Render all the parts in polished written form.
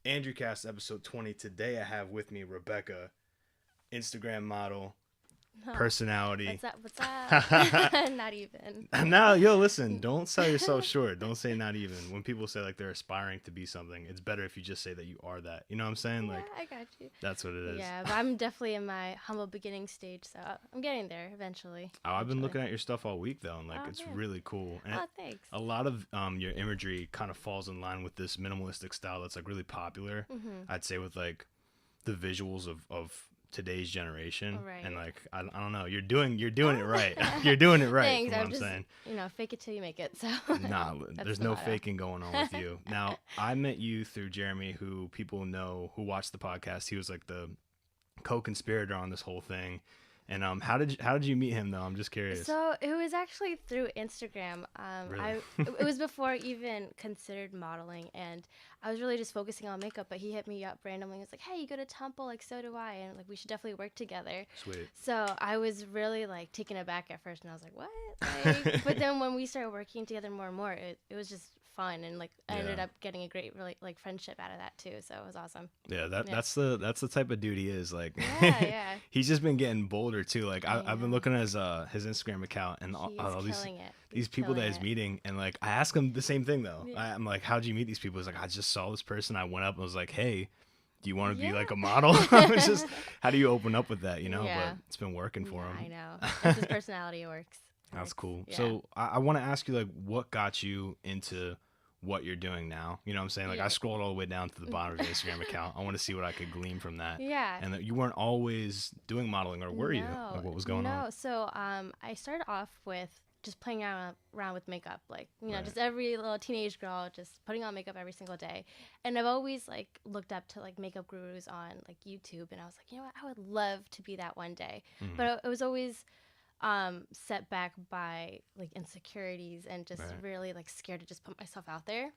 Andrewcast episode 20. Today I have with me Rebeacca, Instagram model, Oh, personality. what's up? Not even. Now, yo, listen, don't sell yourself short. Don't say not even. When people say like they're aspiring to be something, it's better if you just say that you are that. You know what I'm saying? Yeah, Like, I got you. that's what it is. Yeah, but I'm definitely in my humble beginning stage, so I'm getting there eventually. Oh, I've been looking at your stuff all week though, and like Oh, it's man. really cool. And Oh, thanks. a lot of your imagery kind of falls in line with this minimalistic style that's like really popular. I'd say with like the visuals of today's generation, Right. and like I don't know, you're doing it right. You're doing it right. Thanks. From what I'm I'm just, saying. Fake it till you make it. So Nah, that's there's the no motto. faking going on with you. Now, I met you through Jeremy, who people know who watched the podcast. He was like the co-conspirator on this whole thing. And how did you meet him though? I'm just curious. So it was actually through Instagram. Really? It was before I even considered modeling, and I was really just focusing on makeup. But he hit me up randomly. He was like, "Hey, you go to Temple? Like, so do I, and like we should definitely work together." Sweet. So I was really like taken aback at first, and I was like, "What?" Like, but then when we started working together more and more, it was just fun, and like I ended Yeah. up getting a great really like friendship out of that too. So it was awesome. Yeah, Yeah. that's the type of dude he is. Like, Yeah. he's just been getting bolder too. Like, I I've been know. looking at his Instagram account and He's all killing it. these He's people that killing he's it. meeting, and like I ask him the same thing though. Yeah. I'm like, how'd you meet these people? He's like, I just saw this person. I went up and was like, hey, do you want to be Yeah. like a model? It's just how do you open up with that, you know? Yeah. But it's been working for him. I know. That's his personality. It works. That's cool. Yeah. So I want to ask you, like, what got you into what you're doing now? You know what I'm saying? Like, I Yeah. scrolled all the way down to the bottom of your Instagram account. I want to see what I could glean from that. Yeah. And that you weren't always doing modeling, or were you? Like, what was going on? No. So I started off with just playing around with makeup, like Right. just every little teenage girl just putting on makeup every single day. And I've always like looked up to like makeup gurus on like YouTube, and I was like, you know what, I would love to be that one day. Mhm. But it was always set back by like insecurities and just Right. really like scared to just put myself out there.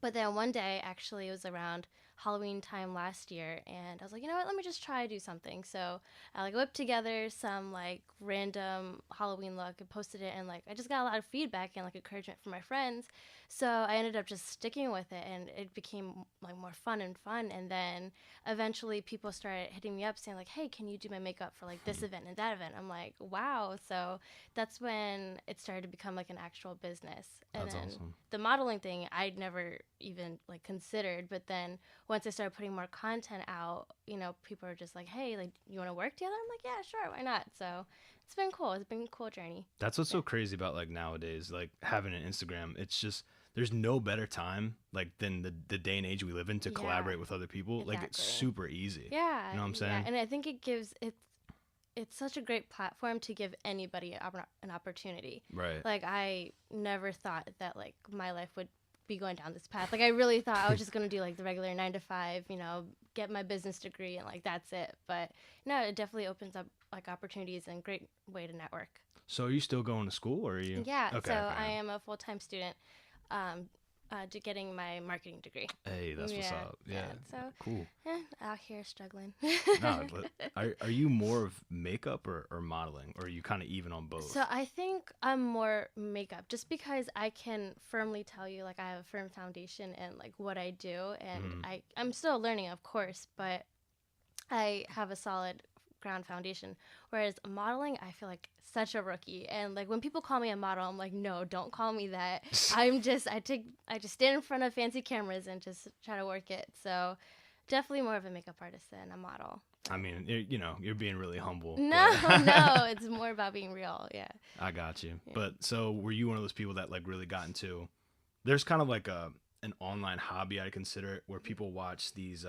But then one day, actually, it was around Halloween time last year, and I was like, you know what, let me just try to do something. So I like whipped together some like random Halloween look and posted it, and like I just got a lot of feedback and like encouragement from my friends. So I ended up just sticking with it, and it became like more fun. And then eventually people started hitting me up saying like, hey, can you do my makeup for like this event and that event? I'm like, wow. So that's when it started to become like an actual business. And That's then awesome. the modeling thing I'd never even like considered, but then once I started putting more content out, people are just like, hey, like, you want to work together? I'm like, yeah, sure, why not? So it's been cool. It's been a cool journey. That's what's so crazy about like nowadays, like having an Instagram. It's just there's no better time like than the day and age we live in to Yeah. collaborate with other people. Like it's Exactly. super easy. Yeah, You know what I'm yeah. saying? And I think it's such a great platform to give anybody an opportunity. Right. Like I never thought that like my life would be going down this path. Like I really thought I was just gonna do like the regular 9 to 5, get my business degree and like that's it. But no, it definitely opens up like opportunities and great way to network. So are you still going to school, or are you? Yeah, Okay, so okay. I am a full-time student, getting my marketing degree. Hey, that's what's up. Yeah. So Cool. out here struggling. No, are you more of makeup or modeling, or are you kind of even on both? So I think I'm more makeup, just because I can firmly tell you like I have a firm foundation in like what I do, and I'm still learning, of course, but I have a solid ground foundation. Whereas modeling, I feel like such a rookie, and like when people call me a model, I'm like, no, don't call me that. I just stand in front of fancy cameras and just try to work it. So definitely more of a makeup artist than a model. I mean, you're being really humble. No, but- no, it's more about being real. Yeah. I got you. Yeah. But so were you one of those people that like really got into? There's kind of like an online hobby I consider it, where people watch these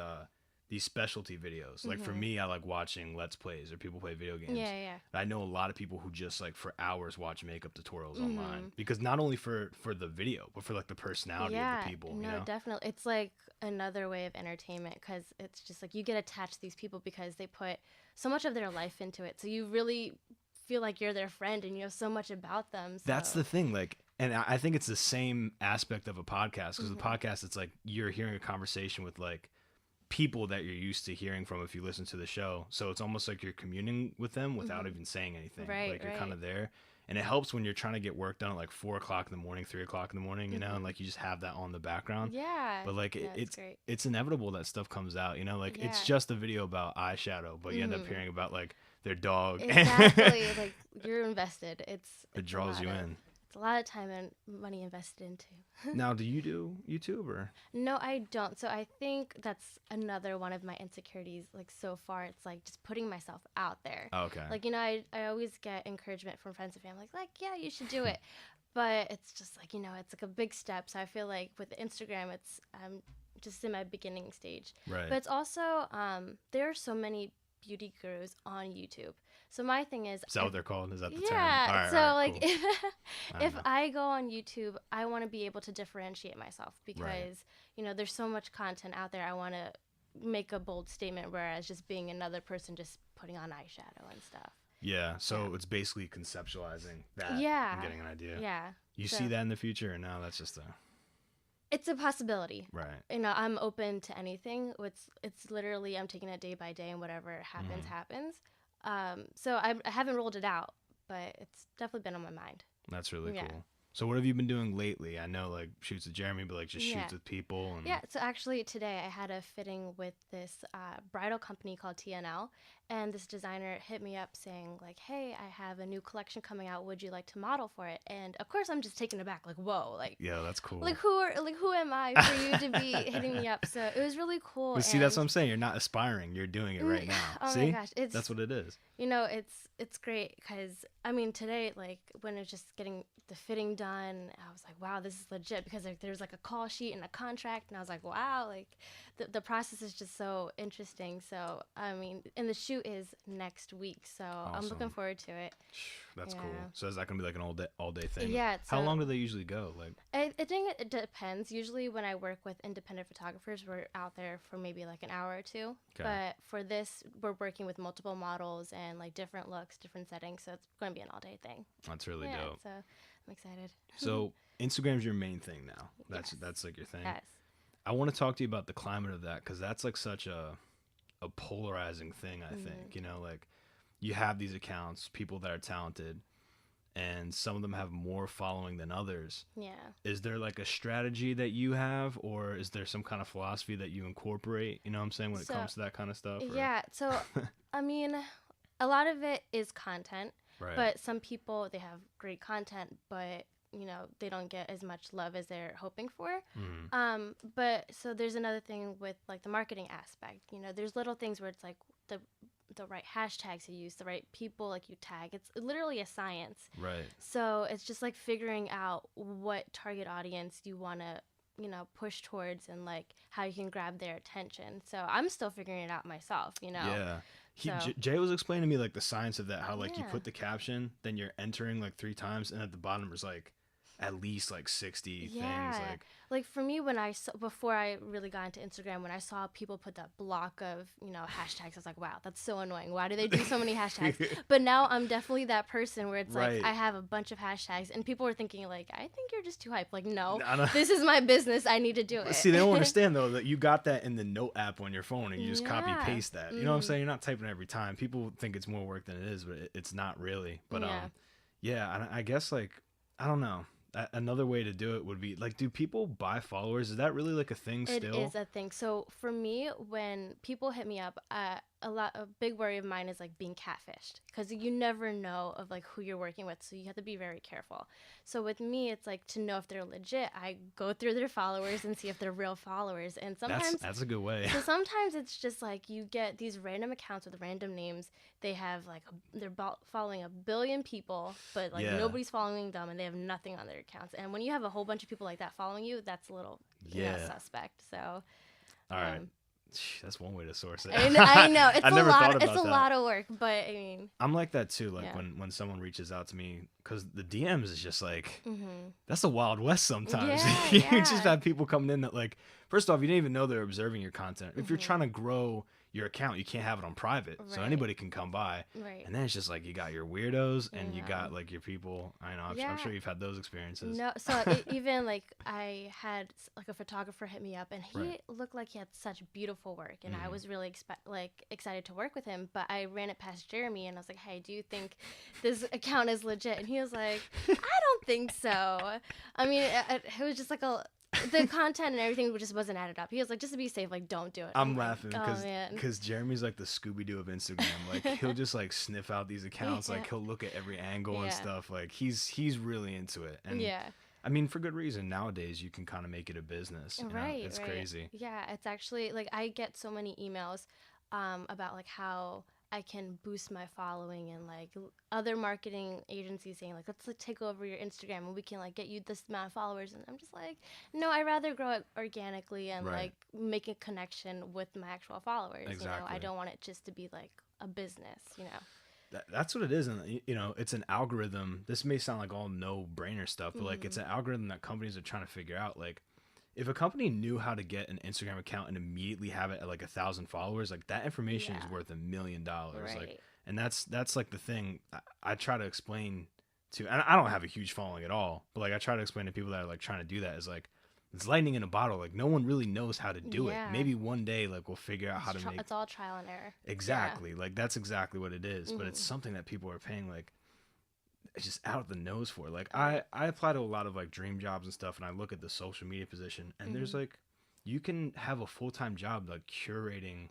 specialty videos. Like for me, I like watching Let's Plays or people play video games. Yeah. I know a lot of people who just like for hours watch makeup tutorials online, because not only for the video, but for like the personality of the people. No, you know? definitely. It's like another way of entertainment, because it's just like you get attached to these people because they put so much of their life into it. So you really feel like you're their friend and you know so much about them. So. That's the thing. Like, and I think it's the same aspect of a podcast, because the podcast, it's like you're hearing a conversation with like people that you're used to hearing from if you listen to the show. So it's almost like you're communing with them without even saying anything. Right, like you're right. kind of there. And it helps when you're trying to get work done at like 4 o'clock in the morning, 3 o'clock in the morning, you know, and like you just have that on the background. Yeah. But like it's inevitable that stuff comes out, you know, like it's just a video about eyeshadow, but you end up hearing about like their dog. Exactly. Like you're invested. It draws you in. It's a lot of time and money invested into. Now, do you do YouTube or? No, I don't. So I think that's another one of my insecurities. Like so far, it's like just putting myself out there. Okay. Like, you know, I always get encouragement from friends and family, like, yeah, you should do it. But it's just like, you know, it's like a big step. So I feel like with Instagram, it's just in my beginning stage. Right. But it's also, there are so many beauty gurus on YouTube. So my thing is that what they're called? Is that the term? Yeah. So like cool. if I go on YouTube, I want to be able to differentiate myself because, you know, there's so much content out there. I want to make a bold statement, whereas just being another person just putting on eyeshadow and stuff. Yeah. So it's basically conceptualizing that and getting an idea. Yeah. You see that in the future, or no? That's just it's a possibility. Right. You know, I'm open to anything. It's literally I'm taking it day by day, and whatever happens, happens. So I haven't ruled it out, but it's definitely been on my mind. That's really cool. So what have you been doing lately? I know like shoots with Jeremy, but like just shoots with people. And... Yeah, so actually today I had a fitting with this bridal company called TNL, and this designer hit me up saying like, hey, I have a new collection coming out. Would you like to model for it? And of course I'm just taken aback, like, whoa, like, yeah, that's cool. Like who am I for you to be hitting me up? So it was really cool. But see, that's what I'm saying. You're not aspiring. You're doing it right now. Oh see? my gosh, that's what it is. You know, it's great because I mean today, like when it's just getting the fitting done, I was like, wow, this is legit because like there's like a call sheet and a contract, and I was like, wow, like the process is just so interesting. So I mean, and the shoot is next week, so awesome. I'm looking forward to it. That's cool. So is that gonna be like an all day thing? Yeah. How long do they usually go? Like I think it depends. Usually when I work with independent photographers, we're out there for maybe like an hour or two. Okay. But for this, we're working with multiple models and like different looks, different settings. So it's going to be an all day thing. That's really dope. So I'm excited. So Instagram's your main thing now. That's like your thing. Yes. I want to talk to you about the climate of that because that's like such a polarizing thing. I think, you know, like you have these accounts, people that are talented, and some of them have more following than others. Yeah. Is there like a strategy that you have, or is there some kind of philosophy that you incorporate, you know what I'm saying, when it comes to that kind of stuff? Or? Yeah. So, I mean, a lot of it is content, but some people, they have great content, but, you know, they don't get as much love as they're hoping for. But so there's another thing with like the marketing aspect, you know, there's little things where it's like the right hashtags you use, the right people like you tag. It's literally a science. Right. So it's just like figuring out what target audience you want to, you know, push towards and like how you can grab their attention. So I'm still figuring it out myself, you know. Yeah. Jay was explaining to me like the science of that, how like you put the caption, then you're entering like 3 times, and at the bottom there's like at least like 60 things. Like for me, when before I really got into Instagram, when I saw people put that block of, you know, hashtags, I was like, wow, that's so annoying. Why do they do so many hashtags? But now I'm definitely that person where it's like I have a bunch of hashtags, and people are thinking like, I think you're just too hype. Like, no, this is my business. I need to do it. See, they don't understand though that you got that in the note app on your phone, and you just copy paste that. You know what I'm saying? You're not typing every time. People think it's more work than it is, but it's not really. But I guess like I don't know. Another way to do it would be like, do people buy followers? Is that really like a thing still? It is a thing. So for me, when people hit me up, a big worry of mine is like being catfished, because you never know of like who you're working with, so you have to be very careful. So with me, it's like to know if they're legit, I go through their followers and see if they're real followers. And sometimes that's a good way. So sometimes it's just like you get these random accounts with random names. They have like they're following 1 billion people, but like nobody's following them, and they have nothing on their accounts. And when you have a whole bunch of people like that following you, that's a little suspect. So all right. That's one way to source it. I know it's a lot. It's a lot of work, but I mean, I'm like that too. Like when someone reaches out to me, because the DMs is just like that's the Wild West sometimes. You just have people coming in that like, first off, you didn't even know they're observing your content. If you're trying to grow your account. You can't have it on private, so Right. anybody can come by. Right. And then it's just like you got your weirdos and you Yeah. got like your people. I know. I'm Yeah. sure you've had those experiences. No, so even like I had like a photographer hit me up, and he Right. looked like he had such beautiful work, and I Mhm. was really excited to work with him. But I ran it past Jeremy, and I was like, "Hey, do you think this account is legit?" And he was like, "I don't think so." I mean, it was just like the content and everything just wasn't added up. He was like, "Just to be safe, like don't do it." I'm like, laughing oh man. because Jeremy's like the Scooby Doo of Instagram. Like he'll just like sniff out these accounts. Like Yeah. he'll look at every angle and Yeah. stuff. Like he's really into it. And Yeah. I mean, for good reason. Nowadays, you can kind of make it a business. You know? Right, It's right. crazy. Yeah, it's actually like I get so many emails about like how I can boost my following, and like other marketing agencies saying like, let's like, take over your Instagram and we can like get you this amount of followers. And I'm just like, no, I'd rather grow it organically and Right. like make a connection with my actual followers. You know, I Exactly. don't want it just to be like a business, you know. That's what it is. And, you know, it's an algorithm. This may sound like all no-brainer stuff, but like it's an algorithm that companies are trying to figure out. Like, if a company knew how to get an Instagram account and immediately have it at like 1,000 followers, like that information is Yeah. worth $1 million. Right. Like, and that's like the thing I try to explain to, and I don't have a huge following at all, but like I try to explain to people that are like trying to do that is like, it's lightning in a bottle. Like no one really knows how to do Yeah. it. Maybe one day like we'll figure out how to make It's all trial and error. exactly like that's exactly what it is. But it's Mhm. something that people are paying like it's just out the nose for. Like I apply to a lot of like dream jobs and stuff, and I look at the social media position, and there's like you can have a full-time job like curating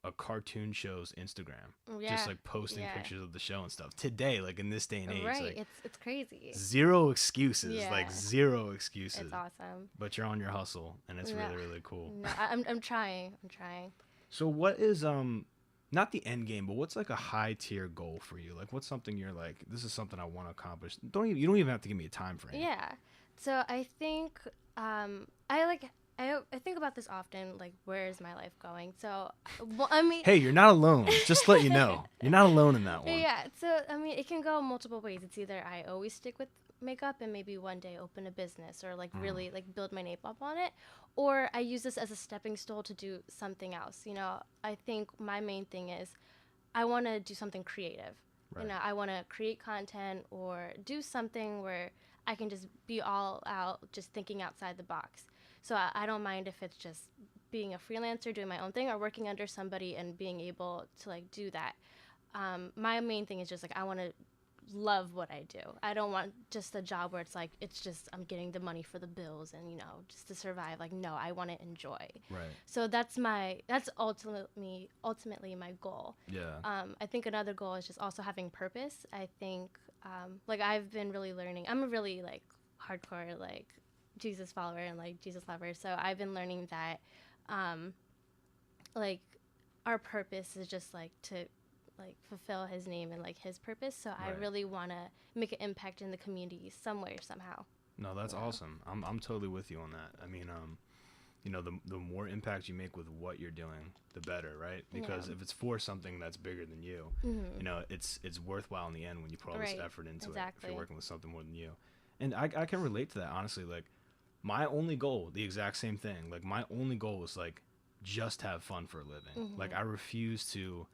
a cartoon show's Instagram, Yeah. just like posting Yeah. pictures of the show and stuff. Today, like in this day and age, Right. like It's crazy. zero excuses, Yeah. like zero excuses. It's awesome. But you're on your hustle, and it's Yeah. really really cool. No, I'm trying. I'm trying. So what is not the end game, but what's like a high tier goal for you? Like what's something you're like, this is something I want to accomplish. You don't even have to give me a time frame. Yeah. So I think I think about this often. Like, where is my life going? So, well, I mean, Hey, you're not alone. Just to let you know, you're not alone in that one. yeah. So I mean, it can go multiple ways. It's either I always stick with makeup and maybe one day open a business or like really like build my name up on it, or I use this as a stepping stone to do something else. You know, I think my main thing is I want to do something creative. Right. You know, I want to create content or do something where I can just be all out, just thinking outside the box. So I don't mind if it's just being a freelancer, doing my own thing, or working under somebody and being able to like do that. My main thing is just like I want to love what I do. I don't want just a job where it's like it's just I'm getting the money for the bills and you know just to survive. Like no, I want to enjoy. Right. So that's ultimately my goal. Yeah. I think another goal is just also having purpose. I think like I've been really learning. I'm a really like hardcore like Jesus follower and like Jesus lover. So I've been learning that like our purpose is just like to like fulfill his name and like his purpose. So I Right. really want to make an impact in the community some way or somehow. No, that's awesome. I'm totally with you on that. I mean, you know, the more impact you make with what you're doing, the better, right? Because if it's for something that's bigger than you, you know, it's worthwhile in the end when you put all this Right. effort into it. If Exactly. you're working with something more than you, and I can relate to that honestly. Like my only goal, the exact same thing. Like my only goal is like just have fun for a living. Like I refuse to,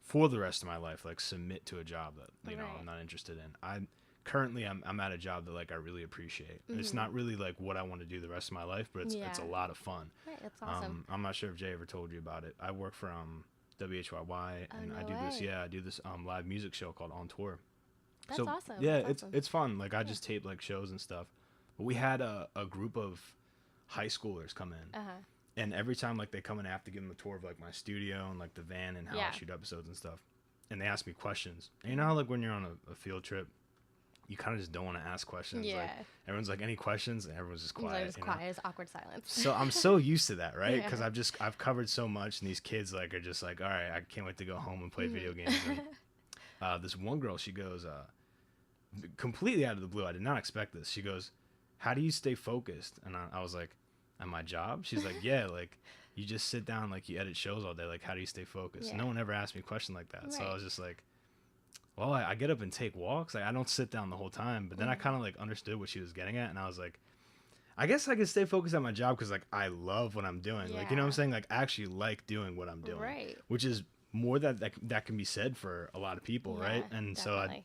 for the rest of my life, like submit to a job that you know Right. I'm not interested in. I'm at a job that like I really appreciate. It's not really like what I want to do the rest of my life, but it's a Yeah. lot of fun. Right, that's awesome. I'm not sure if Jay ever told you about it. I work for WHYY and no I do this. way. Yeah, I do this live music show called On Tour. That's So awesome. yeah, That's awesome. it's fun. Like I just tape like shows and stuff. But we had a group of high schoolers come in. And every time like they come in, I have to give them a tour of like my studio and like the van and how Yeah. I shoot episodes and stuff. And they ask me questions. And you know how like when you're on a field trip, you kind of just don't want to ask questions. Yeah. Like everyone's like, any questions? And everyone's just quiet. It's you know? quiet. It's awkward silence. So I'm so used to that, right? Yeah. Because I've covered so much, and these kids like are just like, all right, I can't wait to go home and play video games. And, this one girl, she goes, completely out of the blue, I did not expect this. She goes, how do you stay focused? And I was like, at my job? She's like, yeah, like you just sit down, like you edit shows all day. Like, how do you stay focused? Yeah. No one ever asked me a question like that. So I Right. was just like, well, I get up and take walks. Like I don't sit down the whole time. But then I kind of like understood what she was getting at, and I was like, I guess I can stay focused on my job because like I love what I'm doing. Like, you know what I'm Yeah. saying? Like I actually like doing what I'm doing, Right. which is more that can be said for a lot of people, Yeah, right? And so definitely.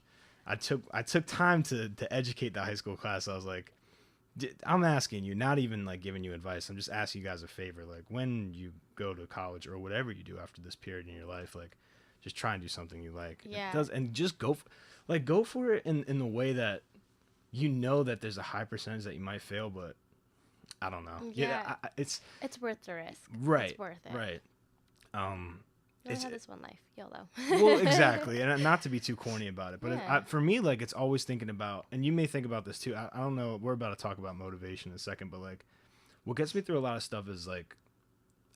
I took time to educate the high school class. I was like, I'm asking you, not even like giving you advice. I'm just asking you guys a favor. Like when you go to college or whatever you do after this period in your life, like just try and do something you like. It Yeah. does, and just go for it in the way that you know that there's a high percentage that you might fail, but I don't know. Yeah. It's It's worth the risk. right, It's worth it. right. You only It's have this one life. YOLO. well, exactly, and not to be too corny about it, but Yeah. for me, like it's always thinking about, and you may think about this too. I don't know. We're about to talk about motivation in a second, but like, what gets me through a lot of stuff is like,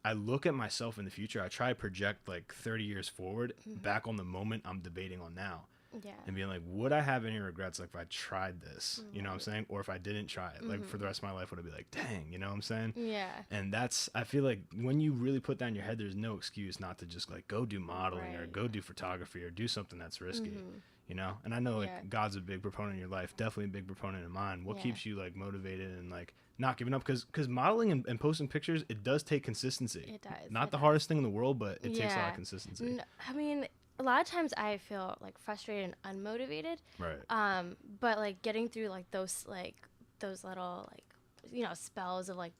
I look at myself in the future. I try to project like 30 years forward, back on the moment I'm debating on now, Yeah. and being like, would I have any regrets like if I tried this? You know what I'm saying? Or if I didn't try it, like for the rest of my life, would I be like, dang, you know what I'm saying? Yeah. And I feel like when you really put that in your head, there's no excuse not to just like go do modeling or Right. go do photography or do something that's risky, you know? And I know like Yeah. God's a big proponent in your life, definitely a big proponent in mine. What Yeah. keeps you like motivated and like not giving up? Because modeling and posting pictures, it does take consistency. It does. Not it the does. hardest thing in the world, but it takes a lot Yeah. of consistency. I mean, a lot of times I feel like frustrated and unmotivated. Right. But like getting through like those little like spells of like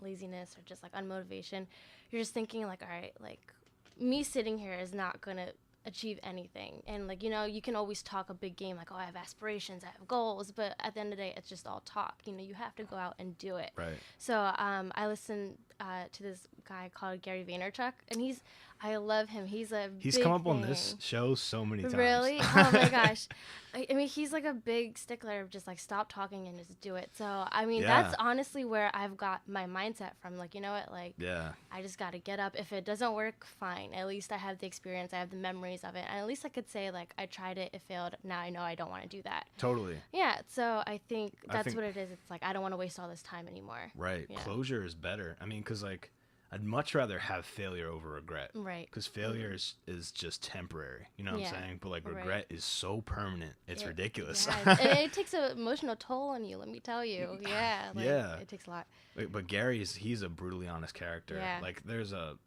laziness or just like unmotivation, you're just thinking like, all right, like me sitting here is not gonna achieve anything. And like you can always talk a big game like, oh, I have aspirations, I have goals, but at the end of the day it's just all talk. You have to go out and do it. Right. So I listen to this guy called Gary Vaynerchuk, and I love him. He's He's come up on this show so many times. Really? Oh my gosh. I mean, he's like a big stickler of just like stop talking and just do it. So, I mean, that's honestly where I've got my mindset from. Like, you know what? Like, I just got to get up. If it doesn't work, fine. At least I have the experience. I have the memories of it. And at least I could say, like, I tried it. It failed. Now I know I don't want to do that. Totally. Yeah. So I think that's what it is. It's like, I don't want to waste all this time anymore. Right. Yeah. Closure is better. I mean, because like, I'd much rather have failure over regret. Right. Because failure is just temporary. You know what I'm saying? But like regret is so permanent. It's ridiculous. Yeah. And it takes an emotional toll on you, let me tell you. Yeah. Like, it takes a lot. But he's a brutally honest character. Yeah. Like there's an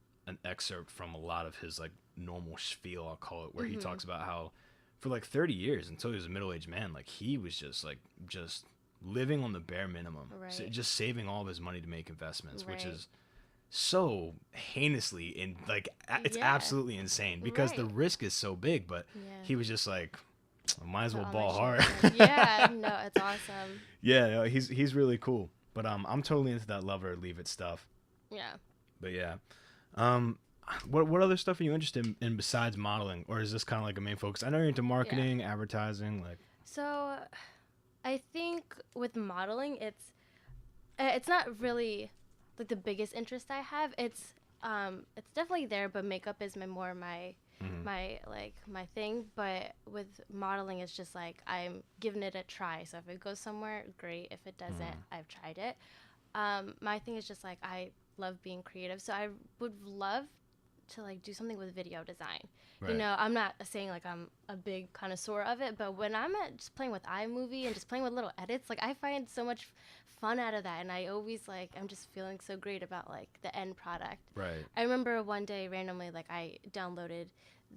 excerpt from a lot of his like normal spiel, I'll call it, where he talks about how for like 30 years until he was a middle-aged man, like he was just living on the bare minimum. Right. Just saving all of his money to make investments, which is so heinously it's absolutely insane because the risk is so big, but he was just like, I might as well ball hard. Yeah, no, it's awesome. Yeah, no, he's really cool. But I'm totally into that love or leave it stuff. Yeah. But yeah. What other stuff are you interested in besides modeling, or is this kind of like a main focus? I know you're into marketing, advertising, like. So, I think with modeling, it's not really like the biggest interest I have. It's definitely there, but makeup is my thing. But with modeling, it's just like I'm giving it a try. So if it goes somewhere, great. If it doesn't, I've tried it. My thing is just like I love being creative, so I would love to like do something with video design. Right. I'm not saying like I'm a big connoisseur of it, but when I'm just playing with iMovie and just playing with little edits, like I find so much fun out of that, and I always like I'm just feeling so great about like the end product. Right. I remember one day randomly like I downloaded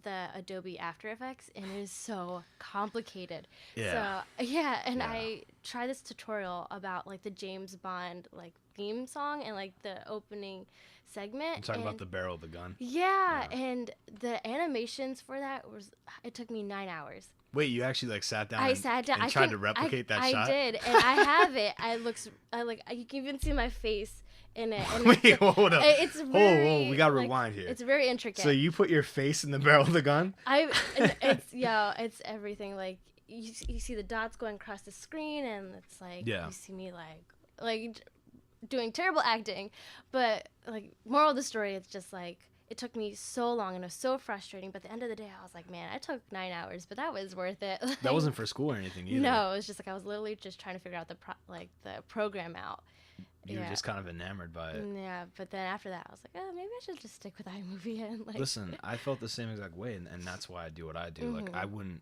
the Adobe After Effects, and it is so complicated. Yeah. So yeah, and I tried this tutorial about like the James Bond like theme song and like the opening segment. I'm talking about the barrel of the gun. Yeah, and the animations for that it took me 9 hours. Wait, you actually like sat down? I sat down. And tried to replicate that shot. I did, and I have it. You can even see my face in it. And Wait, hold up. It's very, whoa, we gotta rewind here. It's very intricate. So you put your face in the barrel of the gun? It's everything. Like you see the dots going across the screen, and it's like you see me like doing terrible acting, but like moral of the story, it's just like it took me so long and it was so frustrating, but at the end of the day I was like, man, I took 9 hours, but that was worth it. Like, that wasn't for school or anything either. No, it was just like I was literally just trying to figure out the program out. You were just kind of enamored by it. Yeah, but then after that I was like, oh, maybe I should just stick with iMovie and like listen, I felt the same exact way, and that's why I do what I do. Like I wouldn't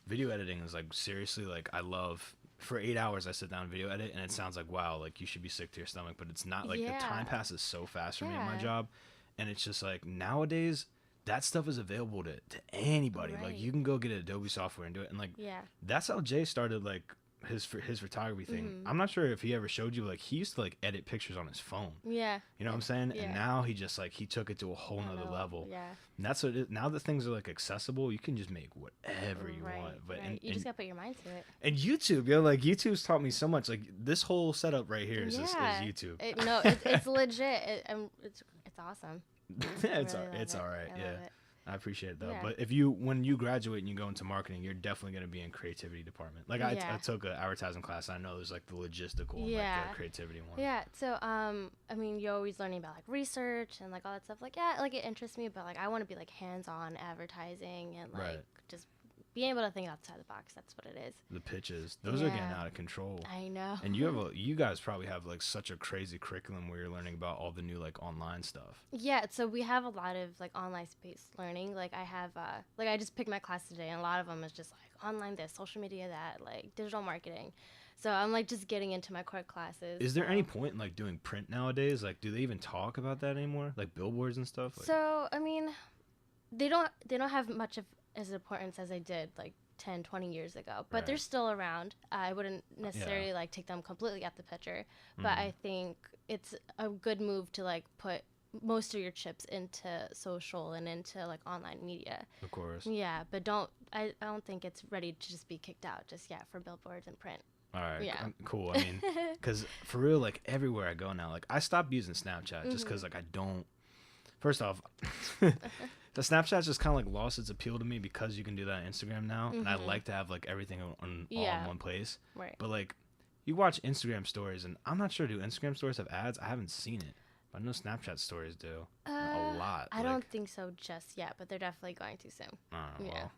video editing is like seriously like I love for 8 hours I sit down and video edit, and it sounds like, wow, like you should be sick to your stomach, but it's not. Like the time passes so fast for me in my job, and it's just like nowadays that stuff is available to anybody. Right. Like you can go get Adobe software and do it, and like that's how Jay started like his photography thing. I'm not sure if he ever showed you, like he used to like edit pictures on his phone. Yeah. You know what I'm saying? And now he just like he took it to a whole nother level. Yeah. And that's what it, now that things are like accessible, you can just make whatever you want. But you just gotta put your mind to it. And YouTube, like YouTube's taught me so much. Like this whole setup right here is YouTube. It's legit. It's awesome. It's all right. Yeah. I appreciate it though. Yeah. But when you graduate and you go into marketing, you're definitely going to be in creativity department. Like I took an advertising class. I know there's like the logistical and like the creativity one. Yeah. So I mean, you're always learning about like research and like all that stuff. Like like it interests me, but like I want to be like hands-on advertising and like just being able to think outside the box. That's what it is. The pitches, those are getting out of control. I know. And you guys probably have like such a crazy curriculum where you're learning about all the new like online stuff. Yeah, so we have a lot of like online based learning. Like I have like I just picked my class today, and a lot of them is just like online this, social media that, like digital marketing. So I'm like just getting into my core classes. Is there any point in like doing print nowadays? Like, do they even talk about that anymore? Like billboards and stuff? Like, so I mean, they don't have much of as importance as they did like 10, 20 years ago, but they're still around. I wouldn't necessarily like take them completely out the picture, but I think it's a good move to like put most of your chips into social and into like online media. Of course. Yeah, but I don't think it's ready to just be kicked out just yet for billboards and print. All right. Yeah. Cool. I mean, because for real, like everywhere I go now, like I stopped using Snapchat just because like I don't. First off, the Snapchat's just kind of like lost its appeal to me because you can do that on Instagram now, and I like to have like everything all in one place. Right. But like, you watch Instagram stories, and I'm not sure, do Instagram stories have ads? I haven't seen it. I know Snapchat stories do a lot. I don't think so just yet, but they're definitely going to soon. Well,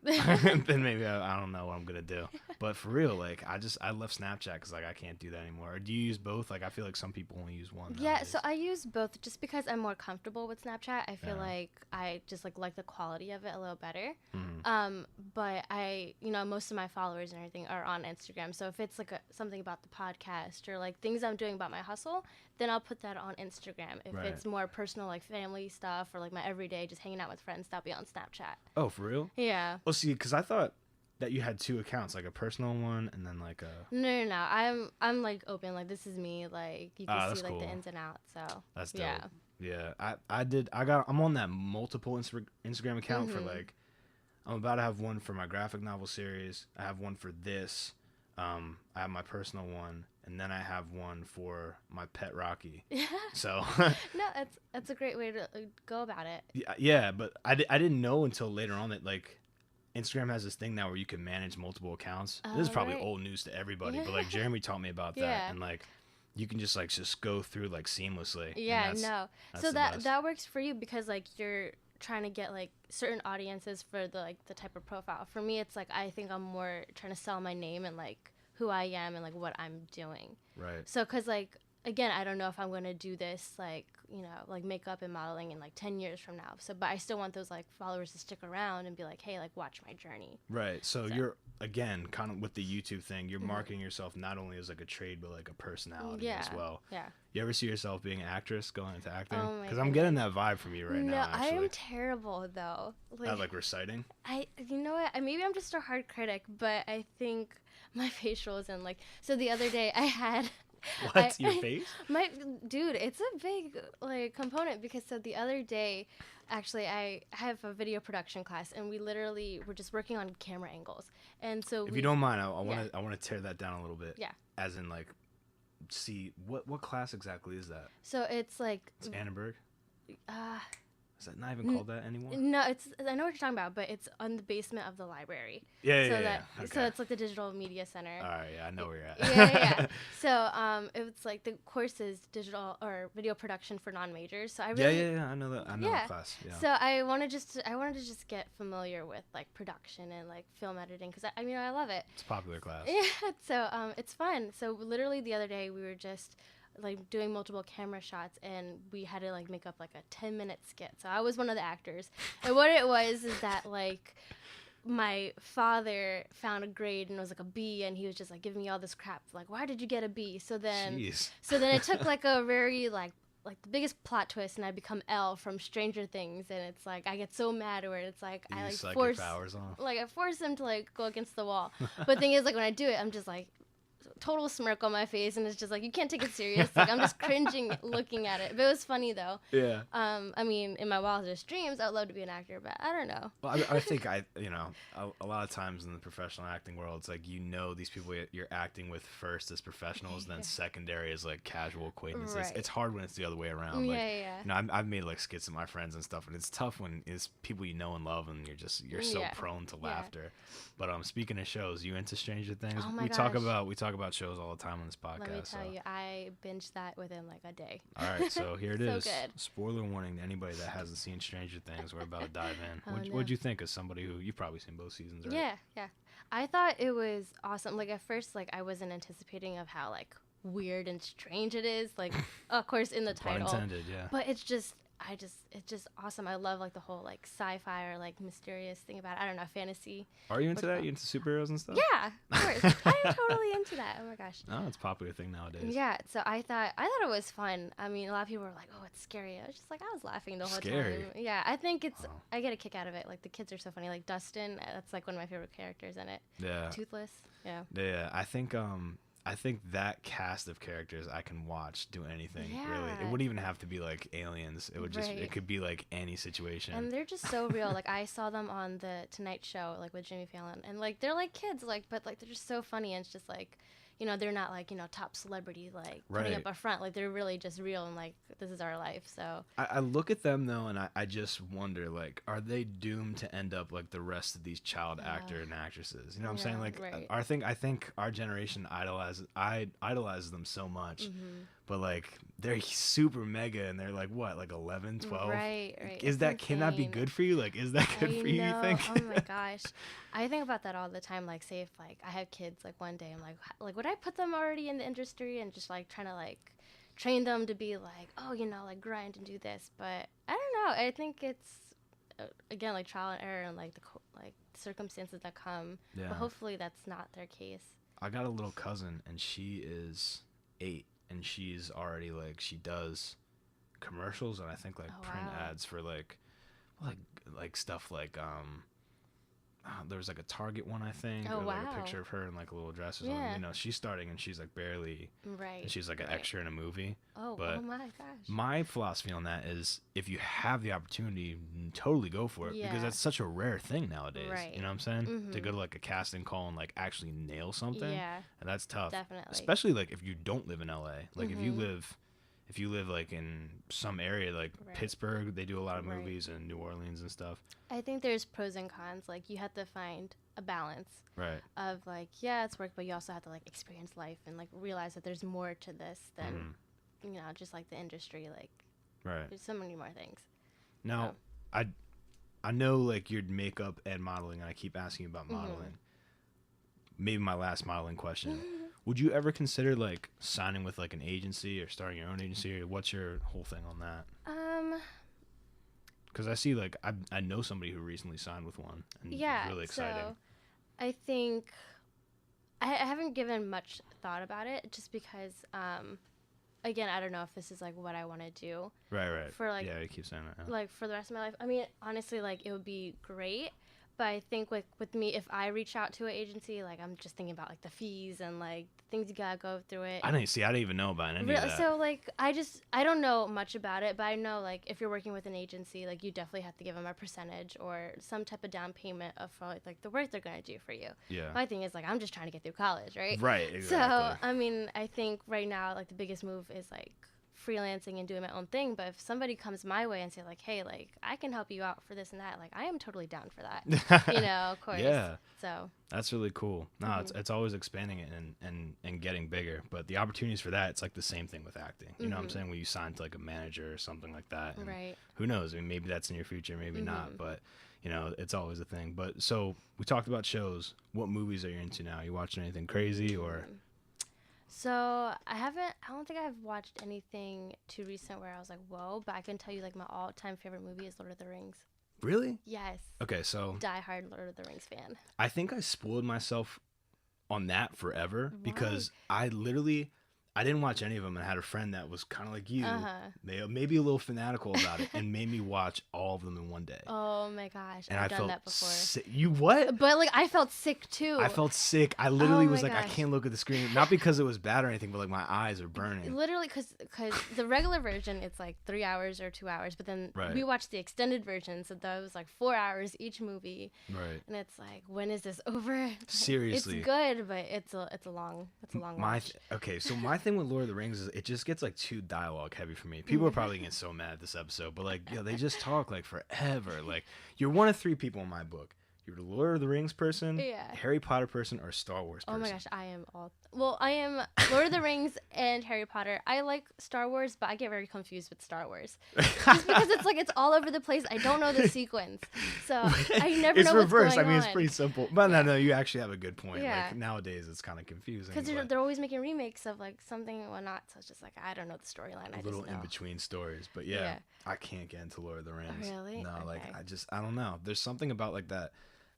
then maybe I don't know what I'm gonna do. But for real, like I left Snapchat because like I can't do that anymore. Or do you use both? Like I feel like some people only use one. Yeah, nowadays. So I use both just because I'm more comfortable with Snapchat. I feel like I just like the quality of it a little better. But most of my followers and everything are on Instagram. So if it's like something about the podcast or like things I'm doing about my hustle, then I'll put that on Instagram. If it's more personal, like family stuff or like my everyday, just hanging out with friends, that'll be on Snapchat. Oh, for real? Yeah. Well, see, because I thought that you had two accounts, like a personal one and then like a. No. I'm like open. Like this is me. Like you can see like the ins and outs. So. That's dope. Yeah. I'm on that multiple Instagram account for like. I'm about to have one for my graphic novel series. I have one for this. I have my personal one. And then I have one for my pet Rocky. So no, that's a great way to go about it. Yeah, but I didn't know until later on that like Instagram has this thing now where you can manage multiple accounts. This is probably old news to everybody, but like Jeremy taught me about that, and like you can just go through like seamlessly. Yeah, no. So that works for you because like you're trying to get like certain audiences for the type of profile. For me, it's like I think I'm more trying to sell my name and like who I am and like what I'm doing. Right. So cuz like again, I don't know if I'm going to do this like, like makeup and modeling in like 10 years from now. So but I still want those like followers to stick around and be like, "Hey, like watch my journey." Right. So you're again kind of with the YouTube thing, you're marketing yourself not only as like a trade but like a personality as well. Yeah. You ever see yourself being an actress, going into acting? Oh Because I'm getting that vibe from you right now. No, I am terrible though. Like reciting? You know what? Maybe I'm just a hard critic, but I think my facials and like so the other day I had What's your face? Dude, it's a big like component because so the other day actually I have a video production class and we literally were just working on camera angles. And so if you don't mind, I want to tear that down a little bit. Yeah. As in like see what class exactly is that? So it's like it's Annenberg? Is that not even called that anymore? No, I know what you're talking about, but it's on the basement of the library. Yeah. So it's like the digital media center. All right, I know where you're at. Yeah. So it's like the course is digital or video production for non-majors. So I really I know that. I know the class. Yeah. So I wanted to just get familiar with like production and like film editing because I love it. It's a popular class. Yeah. So it's fun. So literally the other day we were just like doing multiple camera shots and we had to like make up like a 10-minute skit. So I was one of the actors. And what it was is that like my father found a grade and it was like a B, and he was just like giving me all this crap, like, why did you get a B? So then it took like a very like the biggest plot twist, and I become Elle from Stranger Things, and it's like I get so mad where it's like I like force him to like go against the wall. But the thing is, like, when I do it, I'm just like total smirk on my face, and it's just like, you can't take it serious. Like, I'm just cringing looking at it. But it was funny though. Yeah. I mean, in my wildest dreams, I'd love to be an actor, but I don't know. Well, I think a lot of times in the professional acting world, it's like, these people you're acting with first as professionals, then secondary as like casual acquaintances. Right. It's hard when it's the other way around. Yeah. I've made like skits with my friends and stuff, and it's tough when it's people you know and love, and you're so prone to laughter. But speaking of shows, you into Stranger Things? Oh my we gosh. talk about shows all the time on this podcast. Let me tell you, I binged that within like a day. All right, so here it is. Good. Spoiler warning to anybody that hasn't seen Stranger Things. We're about to dive in. What'd you think as somebody who you've probably seen both seasons, right? Yeah. I thought it was awesome. Like, at first, like, I wasn't anticipating of how like weird and strange it is. Like, of course, in the title. Pun intended, yeah. But it's just awesome. I love like the whole like sci-fi or like mysterious thing about it. I don't know, fantasy. Are you into that? You into superheroes and stuff? Yeah, of course. I'm totally into that. Oh my gosh. Oh, it's a popular thing nowadays. Yeah, so I thought it was fun. I mean, a lot of people were like, "Oh, it's scary." I was just like, I was laughing the whole time. Yeah, I think I get a kick out of it. Like, the kids are so funny. Like Dustin, that's like one of my favorite characters in it. Yeah. Toothless. Yeah. Yeah, I think that cast of characters I can watch do anything, really. It wouldn't even have to be like aliens. It would just it could be like any situation. And they're just so real. Like, I saw them on the Tonight Show, like with Jimmy Fallon, and like they're like kids, like, but like they're just so funny, and it's just like, they're not like, top celebrity, like putting up a front. Like, they're really just real, and like, this is our life. So I look at them though, and I just wonder, like, are they doomed to end up like the rest of these child actor and actresses? You know what I'm saying? Like, I think our generation idolizes them so much. But like, they're super mega, and they're like, what, like 11, 12? Right. Can that be good for you? Like, is that good for you think? Oh my gosh. I think about that all the time. Like, say if like I have kids, like one day I'm like would I put them already in the industry and just like trying to like train them to be like, oh, like grind and do this? But I don't know. I think it's again, like trial and error, and like the circumstances that come. Yeah. But hopefully that's not their case. I got a little cousin, and she is 8, and she's already like, she does commercials, and I think like print ads for like stuff like there was like a Target one, I think, or like a picture of her in like a little dress or something. She's starting, and she's like barely, and she's like an extra in a movie. Oh my gosh. My philosophy on that is, if you have the opportunity, totally go for it, because that's such a rare thing nowadays. You know what I'm saying? To go to like a casting call and like actually nail something, and that's tough. Definitely. Especially like if you don't live in LA, like if you live like in some area like Pittsburgh, they do a lot of movies, and New Orleans and stuff. I think there's pros and cons. Like, you have to find a balance of like, it's work, but you also have to like experience life and like realize that there's more to this than just like the industry. Like, there's so many more things. Now, I know like your makeup and modeling, and I keep asking you about modeling. Maybe my last modeling question. Would you ever consider like signing with like an agency or starting your own agency, or what's your whole thing on that? Because I see like I know somebody who recently signed with one, and it's really exciting. So I think I haven't given much thought about it, just because again, I don't know if this is like what I want to do. Right. For like, you keep saying that. Yeah. Like, for the rest of my life. I mean, honestly, like, it would be great. But I think with me, if I reach out to an agency, like, I'm just thinking about like the fees and like things you gotta go through it. I didn't even know about any of that. So like, I don't know much about it, but I know like if you're working with an agency, like, you definitely have to give them a percentage or some type of down payment of like the work they're gonna do for you. Yeah. My thing is like, I'm just trying to get through college, right? Right. Exactly. So I mean, I think right now like the biggest move is like freelancing and doing my own thing. But if somebody comes my way and say like, hey, like, I can help you out for this and that, like, I am totally down for that. Of course. Yeah. So that's really cool. No, it's always expanding it and getting bigger. But the opportunities for that, it's like the same thing with acting. You know what I'm saying? When you sign to like a manager or something like that. And who knows? I mean, maybe that's in your future, maybe not. But it's always a thing. But so we talked about shows. What movies are you into now? You watching anything crazy or? So I don't think I've watched anything too recent where I was like, whoa, but I can tell you like my all-time favorite movie is Lord of the Rings. Really? Yes. Okay, so Die-hard Lord of the Rings fan. I think I spoiled myself on that forever Why? because I didn't watch any of them, and I had a friend that was kind of like you, Uh-huh. maybe a little fanatical about it, and made me watch all of them in one day. Oh my gosh, And I've I done felt that before. sick. You what? But like I felt sick too. I felt sick. I literally Oh was my like, I gosh. can't look at the screen, not because it was bad or anything, but like my eyes are burning. Literally, because the regular version it's like 3 hours or 2 hours, but then Right. we watched the extended version, so that was like 4 hours each movie. Right. And it's like, when is this over? Seriously. It's good, but it's a long watch. Okay, so my thing with Lord of the Rings is it just gets like too dialogue heavy for me. People are probably getting so mad at this episode, but like, they just talk like forever. Like, you're one of 3 people in my book. You're the Lord of the Rings person, Yeah. Harry Potter person, or Star Wars person. Oh my gosh, I am all. Well, I am Lord of the Rings and Harry Potter. I like Star Wars, but I get very confused with Star Wars. Just because it's like it's all over the place. I don't know the sequence. So I never know reversed. what's going on. It's pretty simple. But no, you actually have a good point. Yeah. Like, nowadays it's kind of confusing. Because they're always making remakes of like something or not. So it's just like, I don't know the storyline. I a little just know. in between stories. But yeah, I can't get into Lord of the Rings. Really? No, like Okay. I don't know. There's something about like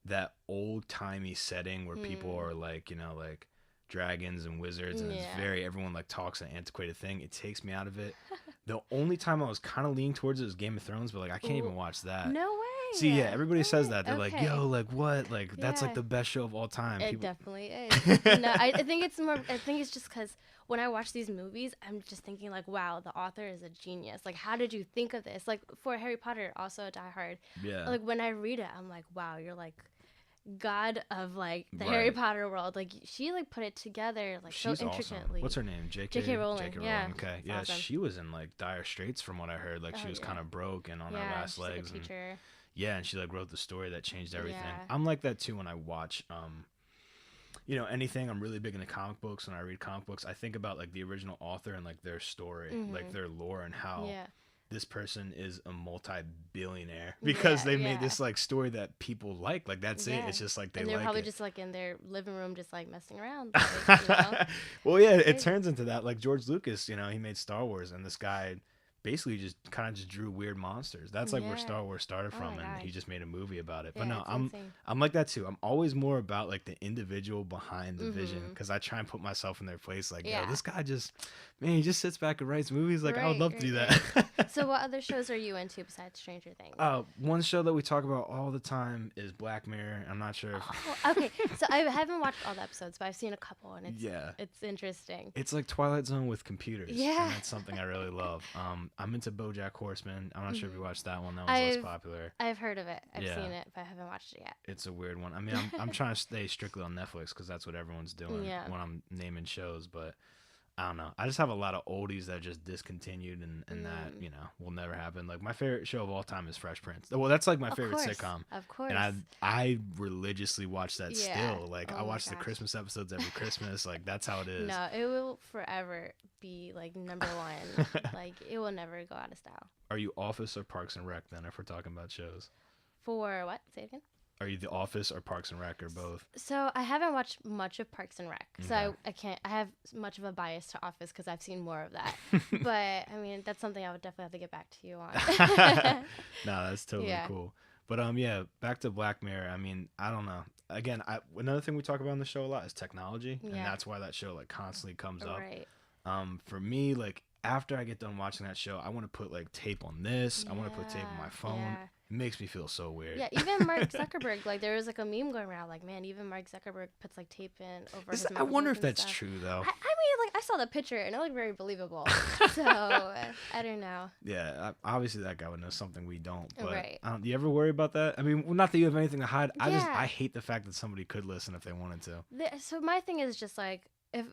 that old timey setting where people are like, like dragons and wizards, and it's everyone like talks an antiquated thing. It takes me out of it. The only time I was kind of leaning towards it was Game of Thrones, but like I can't even watch that. No way. See, yeah, everybody says that. They're like, Okay. yo, like what? Like that's like the best show of all time. It People... definitely is. No, I think it's more. I think it's just because when I watch these movies, I'm just thinking like, wow, the author is a genius. Like, how did you think of this? Like for Harry Potter, also a diehard. Yeah. Like when I read it, I'm like, wow, you're like god of like the Harry Potter world. Like she like put it together like She's so intricately. Awesome. What's her name? J.K. Rowling. Yeah. Okay. It's Yeah, awesome. she was in like dire straits from what I heard. Like she was kind of broke and on her last she's legs. Like a teacher. And she like wrote the story that changed everything. Yeah. I'm like that too when I watch anything. I'm really big into comic books. When I read comic books, I think about like the original author and like their story, like their lore and how this person is a multi-billionaire because they made this like story that people like. Like that's it. It's just like they like it. And they're probably just like in their living room, just like messing around. Like, Well, yeah, it turns into that. Like George Lucas, he made Star Wars, and this guy basically just kind of just drew weird monsters. That's like where Star Wars started from, and he just made a movie about it. But no, I'm like that too. I'm always more about like the individual behind the vision, because I try and put myself in their place. Like, yo, this guy he just sits back and writes movies. Like, I would love to do that. So what other shows are you into besides Stranger Things? One show that we talk about all the time is Black Mirror. I'm not sure if... Okay, so I haven't watched all the episodes, but I've seen a couple, and it's interesting. It's like Twilight Zone with computers. Yeah. And that's something I really love. I'm into BoJack Horseman. I'm not sure if you watched that one. That was less popular. I've heard of it. I've seen it, but I haven't watched it yet. It's a weird one. I mean, I'm trying to stay strictly on Netflix because that's what everyone's doing when I'm naming shows, but... I don't know. I just have a lot of oldies that are just discontinued and that, will never happen. Like my favorite show of all time is Fresh Prince. Well, that's like my favorite sitcom. Of course. And I religiously watch that still. Like I watch the gosh. Christmas episodes every Christmas. Like that's how it is. No, it will forever be like number one. Like it will never go out of style. Are you Office or Parks and Rec then if we're talking about shows? For what? Say it again. Are you The Office or Parks and Rec or both? So I haven't watched much of Parks and Rec, so I can't. I have much of a bias to Office because I've seen more of that. But I mean, that's something I would definitely have to get back to you on. No, that's totally cool. But back to Black Mirror. I mean, I don't know. Again, another thing we talk about on the show a lot is technology, and that's why that show like constantly comes up. Right. For me, like after I get done watching that show, I want to put like tape on this. I want to put tape on my phone. Yeah. It makes me feel so weird. Yeah, even Mark Zuckerberg, like there was like a meme going around, like man, even Mark Zuckerberg puts like tape in over his I wonder if that's stuff. true though. I mean, like I saw the picture and it looked very believable. So I don't know. Yeah, obviously that guy would know something we don't. But Right. Do you ever worry about that? I mean, well, not that you have anything to hide. I hate the fact that somebody could listen if they wanted to. So my thing is just like if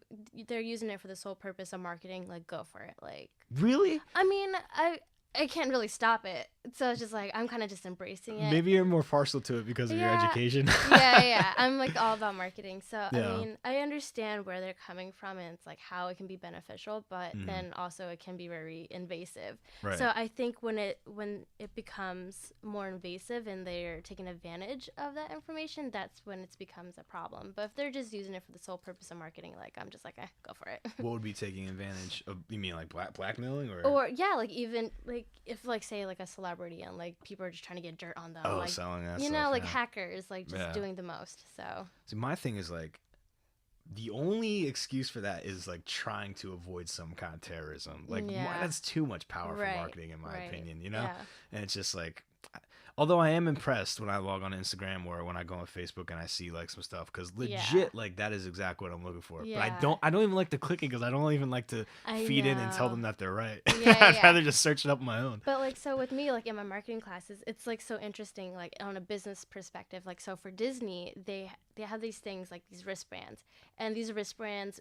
they're using it for the sole purpose of marketing, like go for it. Like really? I mean, I can't really stop it. So it's just like I'm kind of just embracing it. Maybe you're more partial to it because of your education. yeah. I'm like all about marketing. So I mean, I understand where they're coming from and it's like how it can be beneficial, but then also it can be very invasive. Right. So I think when it becomes more invasive and they're taking advantage of that information, that's when it becomes a problem. But if they're just using it for the sole purpose of marketing, like I'm just like, go for it. What would be taking advantage of? You mean like blackmailing or yeah, like even like if like say like a celebrity celebrity and like people are just trying to get dirt on them. Oh, like, selling that you stuff, know, like yeah. hackers, like just Yeah. doing the most. So See, my thing is like, the only excuse for that is like trying to avoid some kind of terrorism. Like, Yeah. that's too much power for Right, marketing, in my right. opinion, you know? Yeah. And it's just like, although I am impressed when I log on Instagram or when I go on Facebook and I see like some stuff, because legit, Yeah. like that is exactly what I'm looking for. But Yeah. I don't even like to click it because I don't even like to I feed in and tell know. them that they're right. Yeah, I'd yeah. rather just search it up on my own. But like, so with me, like in my marketing classes, it's like so interesting, like on a business perspective. Like, so for Disney, they have these things like these wristbands, and these wristbands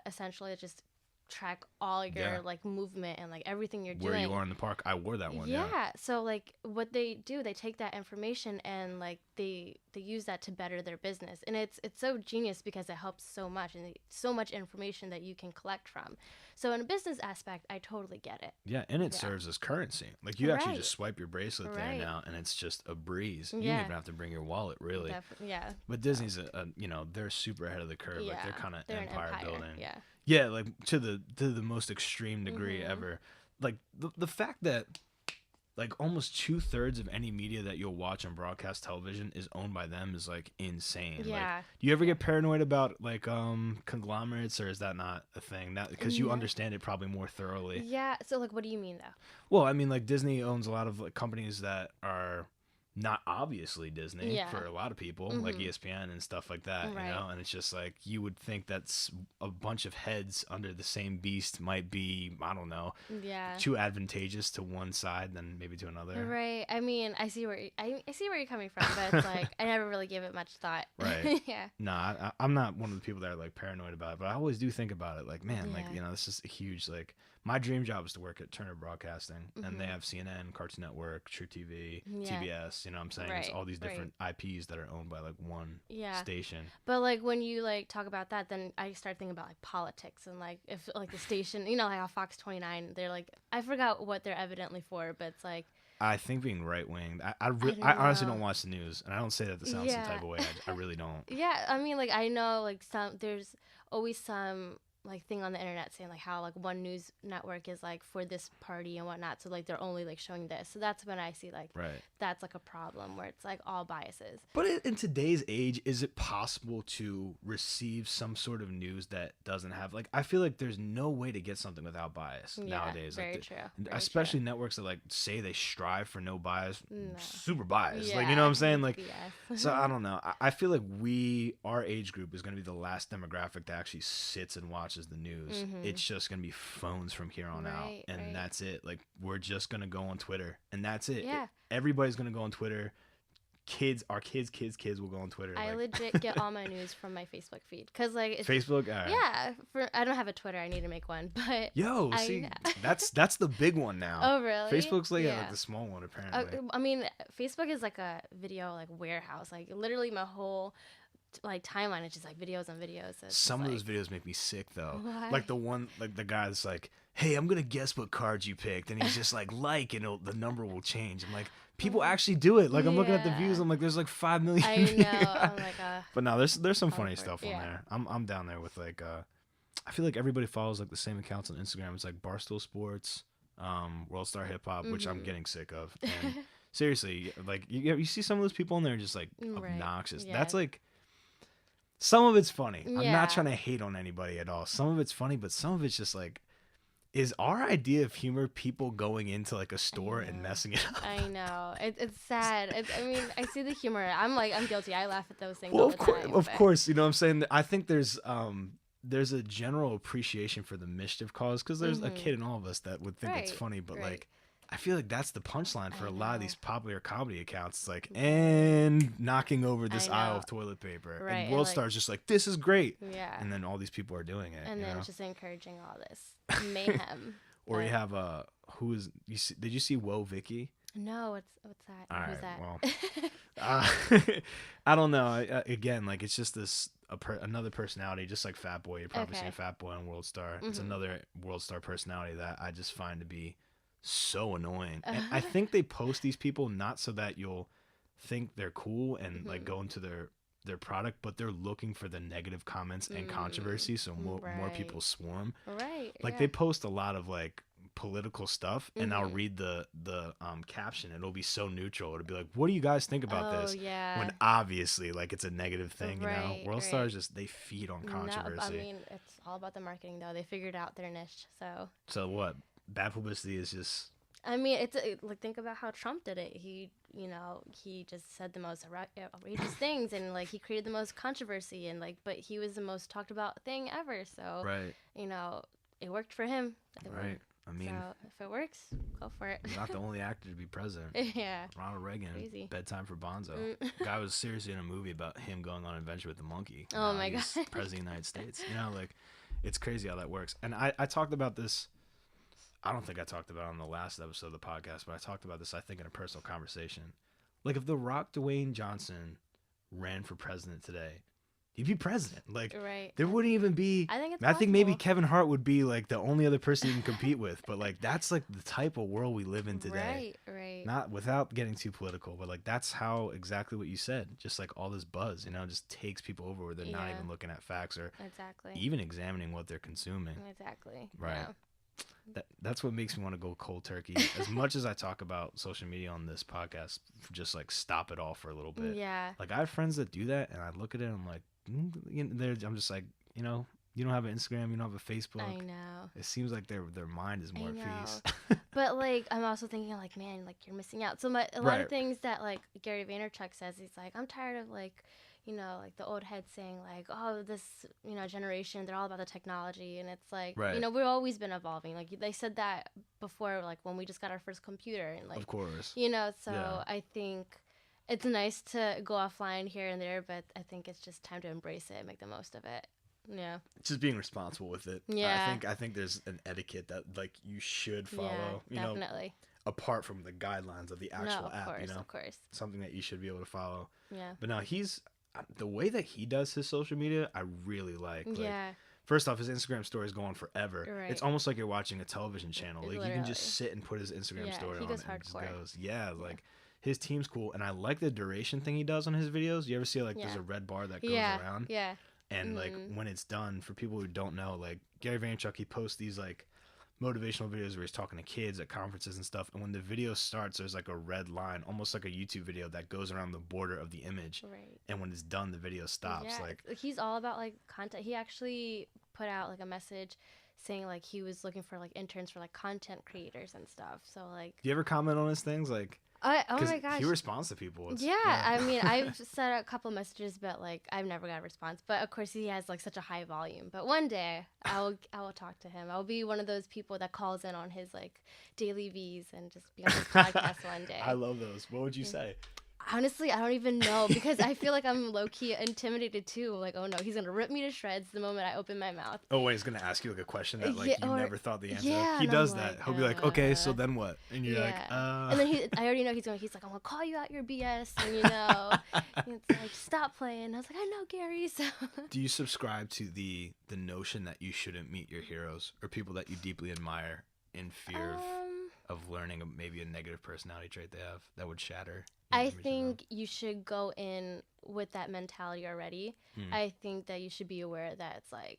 essentially just track all your Yeah. like movement and like everything you're Where doing. you are in the park, I wore that one. Yeah. So like what they do, they take that information and like they use that to better their business, and it's so genius because it helps so much, and so much information that you can collect from. So in a business aspect, I totally get it. Yeah, and it Yeah. serves as currency. Like you actually Right. just swipe your bracelet there Right. now, and it's just a breeze. You Yeah. don't even have to bring your wallet, really. Yeah. But Disney's you know, they're super ahead of the curve. Like they're Yeah, kind of they're an empire empire. building. Yeah. Yeah, like to the most extreme degree Mhm. ever. Like the fact that like almost 2/3 of any media that you'll watch on broadcast television is owned by them is like insane. Yeah. Like, do you ever get paranoid about like conglomerates, or is that not a thing? That because you No. understand it probably more thoroughly. Yeah. So like, what do you mean though? Well, I mean, like Disney owns a lot of like companies that are not obviously Disney Yeah. for a lot of people, like Mhm. ESPN and stuff like that, Right. you know? And it's just like you would think that's a bunch of heads under the same beast might be, I don't know, Yeah. too advantageous to one side than maybe to another. Right. I mean, I see where you're coming from, but it's like I never really gave it much thought. Right. Yeah. Nah, I'm not one of the people that are like paranoid about it, but I always do think about it. Like, man, like, Yeah. you know, this is a huge, like, my dream job is to work at Turner Broadcasting, and they Mhm. have CNN, Cartoon Network, True TV, Yeah. TBS. You know what I'm saying? It's Right, all these right. different IPs that are owned by like one Yeah. station. But like when you like talk about that, then I start thinking about like politics and like if like the station, you know, like how Fox 29, they're like I forgot what they're evidently for, but it's like I think being right winged, I don't honestly know. don't watch the news, and I don't say that to sound some Yeah. type of way. I really don't. yeah, I mean like I know like there's always some like thing on the internet saying like how like one news network is like for this party and whatnot, so like they're only like showing this. So that's when I see like Right. that's like a problem where it's like all biases. But in today's age, is it possible to receive some sort of news that doesn't have like? I feel like there's no way to get something without bias Yeah, nowadays. very Like true. especially networks that like say they strive for no bias, No. super biased. Yeah, Like you know what I'm saying? Like, BS. so I don't know. I feel like our age group is going to be the last demographic that actually sits and watches the news. Mhm. It's just going to be phones from here on out, Right, and right. that's it. Like we're just going to go on Twitter, and that's it. Yeah. Everybody's going to go on Twitter. Our kids will go on Twitter. I like, legit get all my news from my Facebook feed because like it's, Facebook. All right. yeah, I don't have a Twitter. I need to make one, but Yo, I see, know. that's the big one now. oh really? Facebook's like, yeah. like the small one apparently. I mean, Facebook is like a video like warehouse. Like literally, my whole like timeline is just like videos and videos. So it's Some of just, those videos make me sick though. Why? Like the one, like the guy that's like, "Hey, I'm gonna guess what cards you picked," and he's just like, and the number will change. I'm like, people actually do it. Like I'm looking at the views. Yeah. I'm like, there's like 5 million. I views. know. I'm like, But no, there's some funny awkward. stuff on Yeah. there. I'm down there with like, I feel like everybody follows like the same accounts on Instagram. It's like Barstool Sports, World Star Hip Hop, which I'm Mhm. getting sick of. And seriously, like you see some of those people in there just like Right. obnoxious. Yeah. That's like. Some of it's funny. I'm Yeah. not trying to hate on anybody at all. Some of it's funny, but some of it's just like, is our idea of humor people going into like a store and know. messing it up? I know. It's sad. I mean, I see the humor. I'm guilty. I laugh at those things Well, all the time. of but- course, you know what I'm saying? I think there's a general appreciation for the mischief cause because there's a Mhm. kid in all of us that would think it's Right, funny, but right. like, I feel like that's the punchline for I a lot of know. these popular comedy accounts. It's like, and knocking over this I aisle know. of toilet paper. Right, And and, World like- Star's just like, this is great. Yeah. And then all these people are doing it. And you then know? just encouraging all this mayhem. Or you but- have did you see Whoa Vicky? No, what's that? All Who's right, that? I don't know. Again, like it's just this another personality, just like Fat Boy. You've probably seen Okay. Fat Boy on World Star. It's Mhm. another World Star personality that I just find to be so annoying. And I think they post these people not so that you'll think they're cool and like Mhm. go into their product, but they're looking for the negative comments and controversy, so more right. people swarm. Right. Like yeah. they post a lot of like political stuff, and I'll read the caption. It'll be so neutral. It'll be like, "What do you guys think about this?" Yeah. When obviously, like, it's a negative thing. You know, Right, World right. Stars just they feed on controversy. No, I mean, it's all about the marketing, though. They figured out their niche, so. So what? Bad publicity is just. I mean, like, think about how Trump did it. He, you know, he just said the most outrageous things, and like he created the most controversy, and like, but he was the most talked about thing ever. So, Right. you know, it worked for him. Right. I mean, so if it works, go for it. you're not the only actor to be president. Yeah. Ronald Reagan, Crazy. Bedtime for Bonzo. Guy was seriously in a movie about him going on an adventure with the monkey. Oh my God. President of the United States. You know, like, it's crazy how that works. And I talked about this. I don't think I talked about it on the last episode of the podcast, but I talked about this, I think, in a personal conversation. Like, if The Rock Dwayne Johnson ran for president today, he'd be president. Like, Right. there wouldn't even be. I think it's I think maybe possible. Kevin Hart would be like the only other person you can compete with. But like, that's like the type of world we live in today. Right. Not without getting too political, but like that's how exactly what you said. Just like all this buzz, you know, just takes people over where they're not Yeah. even looking at facts or Exactly. even examining what they're consuming. Exactly. Right. Yeah. That's what makes me want to go cold turkey. As much as I talk about social media on this podcast, just like stop it all for a little bit. Yeah. Like I have friends that do that, and I look at it, and I'm like, you know, I'm just like, you know, you don't have an Instagram, you don't have a Facebook. I know. It seems like their mind is more at peace. But like, I'm also thinking like, man, like you're missing out. So a lot of things that like Gary Vaynerchuk says, he's like, I'm tired of like, you know, like the old heads saying like, oh, this, you know, generation, they're all about the technology. And it's like, you know, we've always been evolving. Like they said that before, like when we just got our first computer and like, of course, you know, so I think it's nice to go offline here and there, but I think it's just time to embrace it and make the most of it. Yeah. Just being responsible with it. Yeah. I think there's an etiquette that like you should follow. Yeah, you definitely. know, apart from the guidelines of the actual app. Course, you know, of course. Something that you should be able to follow. Yeah. But no, the way that he does his social media, I really like. Yeah. First off, his Instagram story is going forever. Right. It's almost like you're watching a television channel. Like Literally. you can just sit and put his Instagram story he on goes and it just hardcore. goes. Yeah, like his team's cool. And I like the duration thing he does on his videos. You ever see like there's a red bar that goes around? Yeah. And like when it's done, for people who don't know, like Gary Vaynerchuk, he posts these like motivational videos where he's talking to kids at conferences and stuff. And when the video starts, there's like a red line, almost like a YouTube video that goes around the border of the image. Right. And when it's done, the video stops. Yeah. Like He's all about like content. He actually put out like a message saying like he was looking for like interns for like content creators and stuff. So like, do you ever comment on his things? Like, oh my gosh, he responds to people. Yeah, I mean, I've sent a couple messages, but like I've never got a response. But of course, he has like such a high volume. But one day, I will talk to him. I'll be one of those people that calls in on his like daily V's and just be on his podcast one day. I love those. What would you say? Honestly, I don't even know because I feel like I'm low-key intimidated too. Like, oh no, he's going to rip me to shreds the moment I open my mouth. Oh, wait, he's going to ask you like a question that like you never thought the answer. Yeah, He does I'm that. like, He'll be like, okay, so then what? And you're like, And then I already know he's like, I'm going to call you out your BS. And, you know, it's like, stop playing. I was like, I know, Gary. So. Do you subscribe to the notion that you shouldn't meet your heroes or people that you deeply admire in fear of learning maybe a negative personality trait they have that would shatter? I think you should go in with that mentality already. I think that you should be aware that it's like,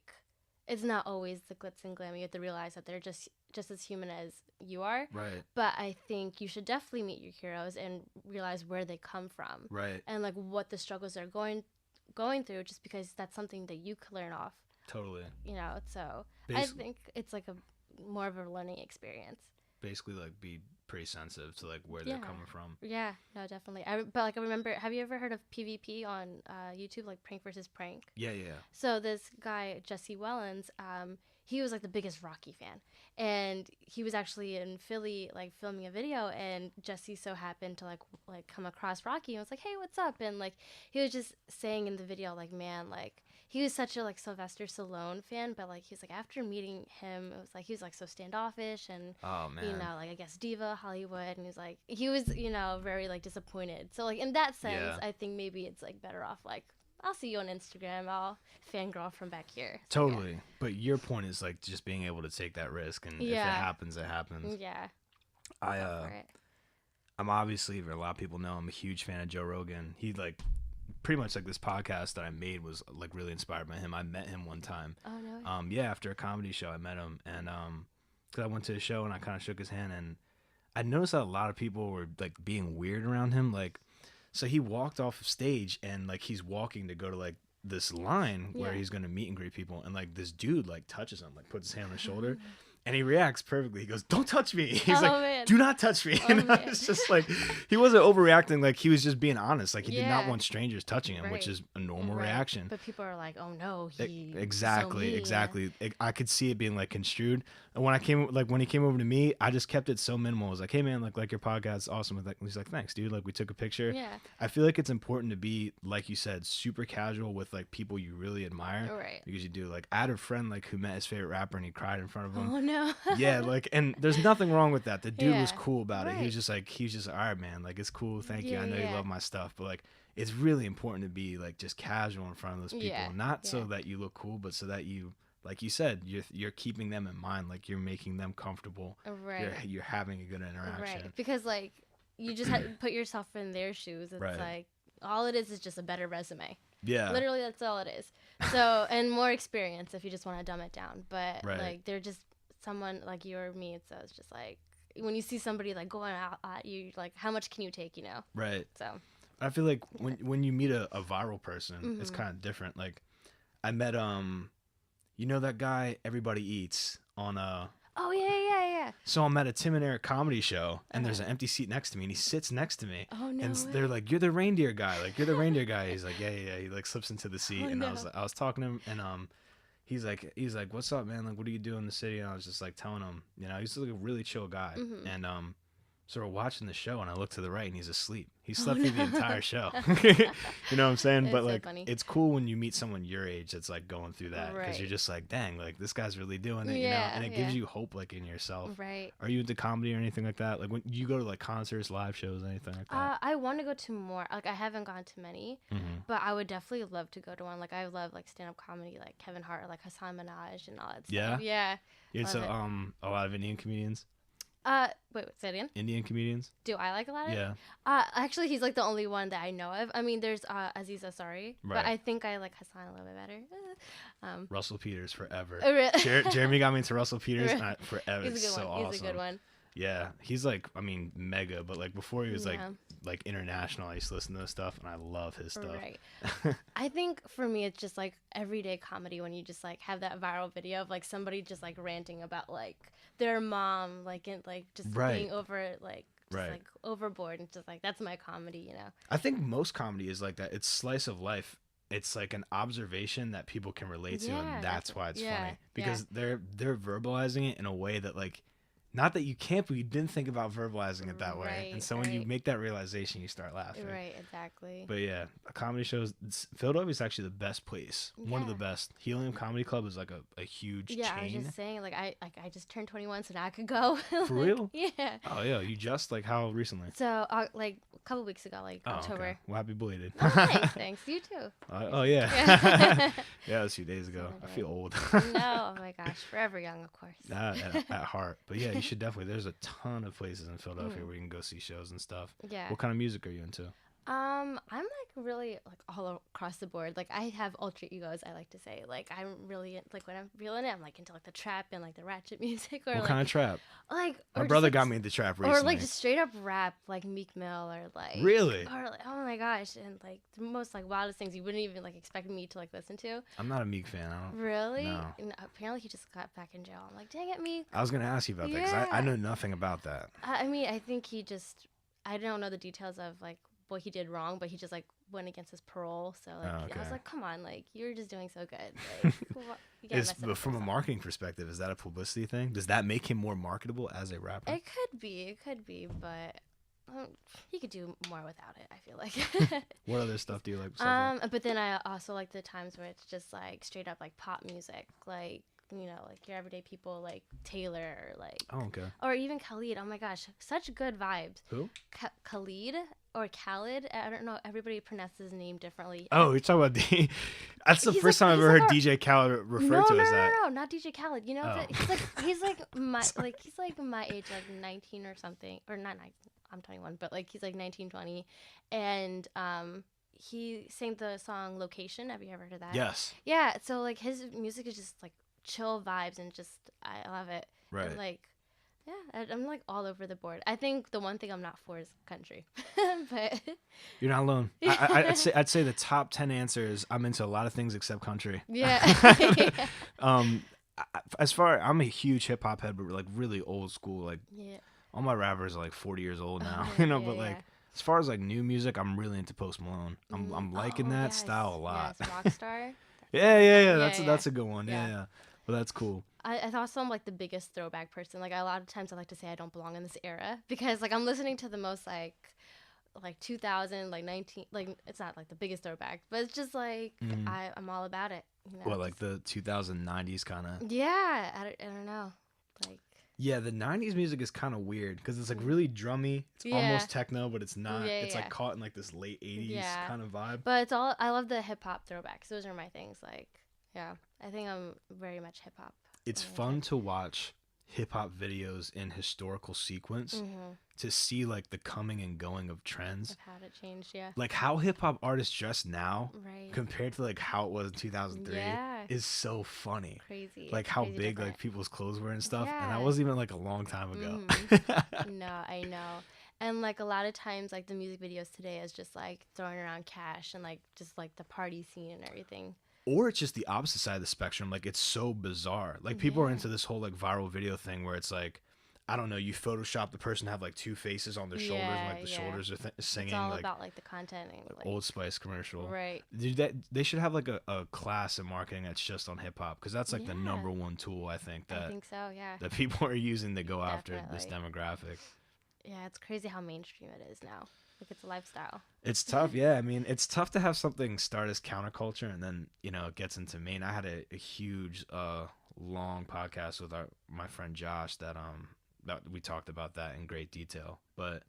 it's not always the glitz and glam. You have to realize that they're just as human as you are. Right. But I think you should definitely meet your heroes and realize where they come from. Right. And like what the struggles they're going through, just because that's something that you could learn off. Totally. You know, so I think it's like a more of a learning experience. Basically, like be pretty sensitive to like where they're coming from. Yeah, no, definitely. But like I remember, have you ever heard of PvP on YouTube, like prank versus prank? Yeah. So this guy Jesse Wellens, he was like the biggest Rocky fan, and he was actually in Philly like filming a video, and Jesse so happened to like come across Rocky and was like, hey, what's up? And like he was just saying in the video like, man, like he was such a like Sylvester Stallone fan, but like he's like after meeting him, it was like he was like so standoffish and you know, like I guess diva Hollywood, and he was you know very like disappointed. So like in that sense, I think maybe it's like better off like, I'll see you on Instagram. I'll fangirl from back here. So, totally. Yeah. But your point is like just being able to take that risk, and if it happens, it happens. Yeah. I'm obviously, a lot of people know, I'm a huge fan of Joe Rogan. He like pretty much like this podcast that I made was like really inspired by him. I met him one time. Oh no. Yeah, after a comedy show, I met him, and because I went to a show and I kind of shook his hand, and I noticed that a lot of people were like being weird around him. Like, so he walked off of stage and like he's walking to go to like this line where he's gonna meet and greet people, and like this dude like touches him, like puts his hand on his shoulder. And he reacts perfectly. He goes, "Don't touch me." He's like, man. "Do not touch me." And it's just like, he wasn't overreacting. Like, he was just being honest. Like, he did not want strangers touching him, which is a normal reaction. But people are like, "Oh no, exactly. I could see it being like construed. And when he came over to me, I just kept it so minimal. I was like, "Hey man, like your podcast's awesome." He's like, "Thanks, dude." Like, we took a picture. Yeah. I feel like it's important to be, like you said, super casual with like people you really admire. Right. Because you do. Like, I had a friend like who met his favorite rapper and he cried in front of him. Oh no. Yeah, like, and there's nothing wrong with that. The dude was Yeah, cool about it. right. He was just all right, man, like, it's cool, thank you, I know you Yeah. love my stuff, but like, it's really important to be like just casual in front of those people, Yeah, not so yeah. that you look cool, but so that you, like you said, you're keeping them in mind, like you're making them comfortable, Right. you're having a good interaction. Right. Because like you just have to put yourself in their shoes. It's Right. like all it is just a better resume. Yeah, Literally, that's all it is. So, and more experience if you just want to dumb it down. But Right. like they're just someone like you or me. So it's just like when you see somebody like going out at you, like how much can you take? You know. right. So. I feel like when you meet a viral person, it's Mhm. kind of different. Like, I met you know that guy Everybody Eats on Oh yeah. So I'm at a Tim and Eric comedy show, and there's an empty seat next to me, and he sits next to me. Oh no. And way. they're like, "You're the reindeer guy. Like, you're the reindeer guy." He's like, "Yeah." He like slips into the seat, Oh, and no. I was talking to him, and he's like, "What's up, man? Like, what do you do in the city?" And I was just like telling him, you know, he's like a really chill guy, Mhm. and so we're watching the show, and I look to the right, and he's asleep. He Oh, slept through the no. entire show. You know what I'm saying? It's But so like, funny. it's cool when you meet someone your age that's like going through that, because Right. you're just like, dang, like this guy's really doing it, you know? Yeah, And it yeah. gives you hope, like in yourself. Right. Are you into comedy or anything like that? Like when you go to like concerts, live shows, anything like that? I want to go to more. Like I haven't gone to many, but I would definitely love to go to one. Like I love like stand up comedy, like Kevin Hart, or, like Hassan Minaj, and all that stuff. Yeah? Yeah. Yeah, so love it. a lot of Indian comedians. Wait, say it again. Indian comedians. Do I like a lot of it? Yeah. Actually, he's like the only one that I know of. I mean, there's Aziz Ansari, Right. but I think I like Hassan a little bit better. Russell Peters forever. Really? Jeremy got me into Russell Peters Really? and forever. He's a It's good so one. awesome. He's a good one. Yeah, he's like, I mean, mega, but like before he was Yeah. like international, I used to listen to his stuff, and I love his stuff. Right. I think for me, it's just like everyday comedy when you just like have that viral video of like somebody just like ranting about like their mom, like and like just Right. being over like just Right. like overboard, and just like that's my comedy, you know. I think most comedy is like that. It's slice of life. It's like an observation that people can relate to, Yeah, and that's why it's yeah, funny, because they're verbalizing it in a way that like, not that you can't, but you didn't think about verbalizing it that way. Right, And so when you right. make that realization, you start laughing. Right, exactly. But yeah, comedy shows. Philadelphia is actually the best place. One of the Yeah. best. Helium Comedy Club is like a huge Yeah, I was chain. just saying, like I just turned 21, so now I could go. For real? Yeah. Oh yeah, you just like how recently? So like a couple weeks ago, like Oh, October. okay. Well, happy belated. Oh, thanks, thanks. You too. Oh yeah. Yeah. Yeah, it was a few days ago. I feel old. No, oh my gosh, forever young, of course. at heart. But yeah, you should definitely. There's a ton of places in Philadelphia where you can go see shows and stuff. Yeah. What kind of music are you into? I'm like really like all across the board. Like I have alter egos, I like to say. Like I'm really like when I'm feeling it, I'm like into like the trap and like the ratchet music, or What like kind of trap? like My or just, brother like, got me into trap recently. or like just straight up rap, like Meek Mill, or like Really? or like oh my gosh, and like the most like wildest things you wouldn't even like expect me to like listen to. I'm not a Meek fan. I don't. Really? No. And apparently he just got back in jail. I'm like, dang it, Meek. I was gonna ask you about that because I Yeah. know nothing about that. I mean, I think he just I don't know the details of like what he did wrong, but he just like went against his parole. So like Oh, I was okay. like, come on, like you're just doing so good. Like, you can't mess it But up from a yourself. marketing perspective, is that a publicity thing? Does that make him more marketable as a rapper? It could be, but he could do more without it. I feel like. What other stuff do you like? Besides that? But then I also like the times where it's just like straight up like pop music, like you know, like your everyday people, like Taylor, or like Oh, okay. or even Khalid. Oh my gosh, such good vibes. Who? Khalid or Khalid. I don't know. Everybody pronounces his name differently. Oh, you're talking about D. That's the He's first like- time I've he's ever like heard our- DJ Khaled referred no, to no, as that. no, not DJ Khaled. You know, Oh. he's like my age, like 19 or something, or not 19. I'm 21, but like he's like 19, 20, and he sang the song "Location." Have you ever heard of that? Yes. Yeah. So like his music is just like chill vibes, and just I love it. Right. And, like, yeah, I'm like all over the board. I think the one thing I'm not for is country, but You're not alone. I'd say the top 10 answers. I'm into a lot of things except country. yeah. As far I'm a huge hip hop head, but like really old school. Like Yeah. all my rappers are like 40 years old now, Yeah, But like yeah. as far as like new music, I'm really into Post Malone. I'm liking that Yes, style a lot. yes, Rockstar. Yeah. Yeah, That's a good one. yeah. Yeah. But that's cool. I thought I'm like the biggest throwback person. Like a lot of times I like to say I don't belong in this era because like I'm listening to the most like 2000 like 19 like it's not like the biggest throwback, but it's just like I'm all about it. You know? Well, like the 2090s kind of. Yeah, I don't know. Like Yeah, the 90s music is kind of weird because it's like really drummy. It's almost techno, but it's not. Yeah, it's like caught in like this late 80s kind of vibe. But it's all I love the hip hop throwbacks. Those are my things. Like yeah, I think I'm very much hip hop. It's fun to watch hip hop videos in historical sequence to see like the coming and going of trends. Of how it changed, yeah. Like how hip hop artists dress now Right. compared to like how it was in 2003 is so funny. Crazy. Like how crazy big different. like people's clothes were and stuff. Yeah. And that wasn't even like a long time ago. No, I know. And like a lot of times like the music videos today is just like throwing around cash and like just like the party scene and everything. Or it's just the opposite side of the spectrum. Like it's so bizarre. Like people are into this whole like viral video thing where it's like, I don't know, you Photoshop the person have like two faces on their shoulders and like the shoulders are singing. It's all like, about like the content and like Old Spice commercial. Right. Dude, they should have like a class in marketing that's just on hip hop because that's like the number one tool I think I think so, yeah. that people are using to go after this demographic. Yeah, it's crazy how mainstream it is now. Like it's a lifestyle. It's tough, yeah. I mean, it's tough to have something start as counterculture and then it gets into main. I had a huge, long podcast with my friend Josh that we talked about that in great detail. But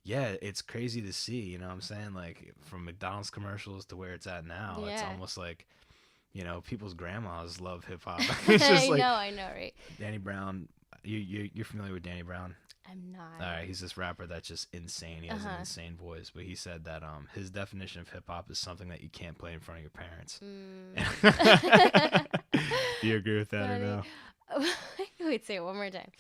yeah, it's crazy to see. You know what I'm saying? Like from McDonald's commercials to where it's at now, it's almost like people's grandmas love hip hop. It's just I know, right? Danny Brown. You're familiar with Danny Brown? I'm not. All right, he's this rapper that's just insane. He has an insane voice, but he said that his definition of hip hop is something that you can't play in front of your parents. Do you agree with that or no? Wait, say it one more time.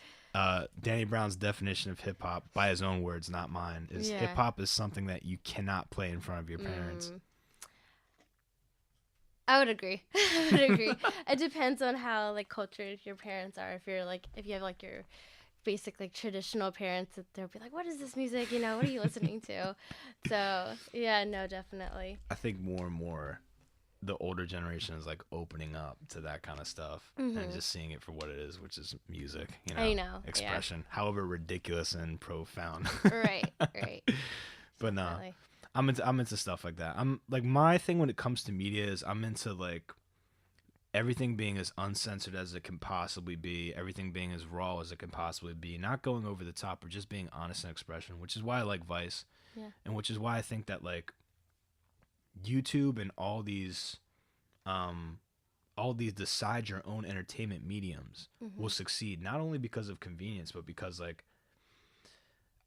Danny Brown's definition of hip hop, by his own words, not mine, is hip hop is something that you cannot play in front of your parents. I would agree. It depends on how like cultured your parents are. If you have like your basic like traditional parents, they'll be like, what is this music, what are you listening to? So yeah, no, definitely. I think more and more the older generation is like opening up to that kind of stuff and just seeing it for what it is, which is music, I know, expression, however ridiculous and profound. right But no, I'm into stuff like that. I'm like, my thing when it comes to media is I'm into like everything being as uncensored as it can possibly be, everything being as raw as it can possibly be, not going over the top, or just being honest in expression, which is why I like Vice, and which is why I think that like YouTube and all these decide your own entertainment mediums will succeed, not only because of convenience, but because like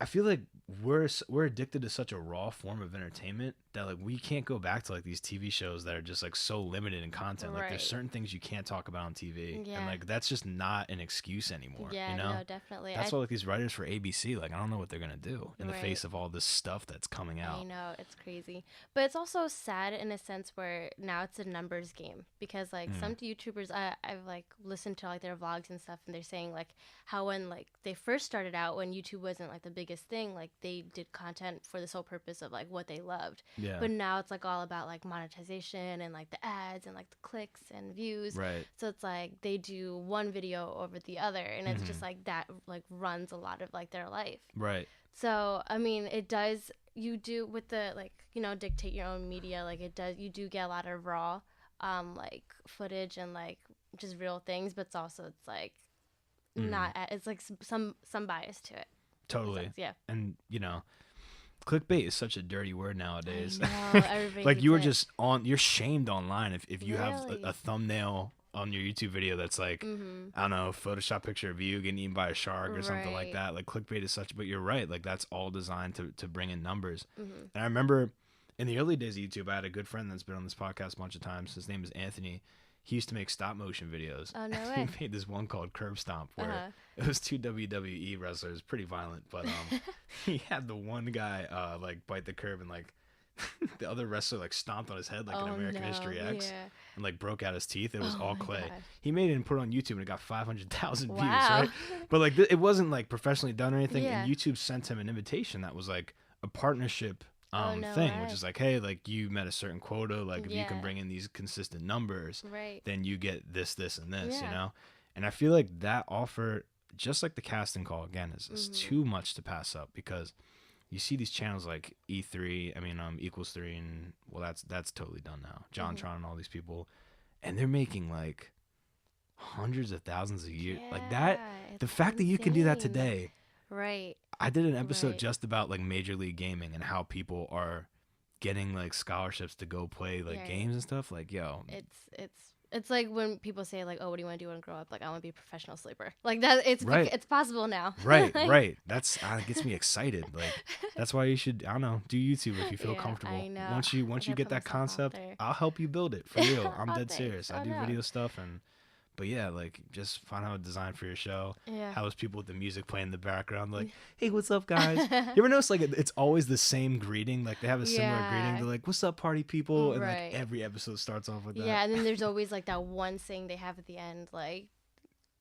I feel like we're addicted to such a raw form of entertainment that like we can't go back to like these TV shows that are just like so limited in content. Like there's certain things you can't talk about on TV, and like that's just not an excuse anymore. No, definitely. That's why like these writers for ABC, like I don't know what they're gonna do in the face of all this stuff that's coming out. I know, it's crazy, but it's also sad in a sense where now it's a numbers game because like some YouTubers, I've like listened to like their vlogs and stuff, and they're saying like how when like they first started out, when YouTube wasn't like the biggest thing, like they did content for the sole purpose of like what they loved. But now it's like all about like monetization and like the ads and like the clicks and views. Right. So it's like they do one video over the other, and it's just like that like runs a lot of like their life. Right. So I mean, it does. You do with the like dictate your own media. Like it does. You do get a lot of raw, like footage and like just real things, but it's like not. It's like some bias to it. Totally. Yeah. And clickbait is such a dirty word nowadays. I know, everybody like you were hates just you're shamed online if you have Really? a thumbnail on your YouTube video that's like I don't know, Photoshop picture of you getting eaten by a shark or something like that. Like clickbait is such, but you're right. Like that's all designed to bring in numbers. And I remember in the early days of YouTube, I had a good friend that's been on this podcast a bunch of times. His name is Anthony. he used to make stop motion videos. Oh, no He way. made this one called Curb Stomp where Uh-huh. it was two WWE wrestlers, pretty violent, but he had the one guy like bite the curb and like the other wrestler like stomped on his head like in Oh, American no. History X Yeah. and like broke out his teeth. It was Oh all my clay. God. He made it and put it on YouTube and it got 500,000 views, Wow. right? But like it wasn't like professionally done or anything. Yeah. And YouTube sent him an invitation that was like a partnership Oh, no thing, way. which is like, hey, like you met a certain quota, like if you can Yeah. bring in these consistent numbers, Right. then you get this, and this, you Yeah. know? And I feel like that offer, just like the casting call again, is Mm-hmm. too much to pass up because you see these channels like E3, I mean, Equals 3, and well, that's totally done now. Mm-hmm. JonTron and all these people, and they're making like hundreds of thousands a year. Like that, Yeah, the it's fact that you can do that insane. today. Right. I did an episode Right. just about like Major League Gaming and how people are getting like scholarships to go play like Yeah. games and stuff. Like, yo, It's like when people say like, oh, what do you want to do when you grow up? Like, I want to be a professional sleeper. Like that. Right. It's possible now. right, Like- right. That's gets me excited. Like, that's why you should, I don't know, do YouTube if you feel Yeah, comfortable. I know. Once I you gotta get put that myself out concept, there. I'll help you build it for real. I'm Oh, dead thanks. serious. I Oh, do no. video stuff but yeah, like just find out a design for your show. Yeah. How is people with the music playing in the background? Like, hey, what's up, guys? You ever notice like it's always the same greeting? Like they have a similar greeting. Yeah. They're like, "What's up, party people?" And Right. like every episode starts off with that. Yeah, and then there's always like that one saying they have at the end, like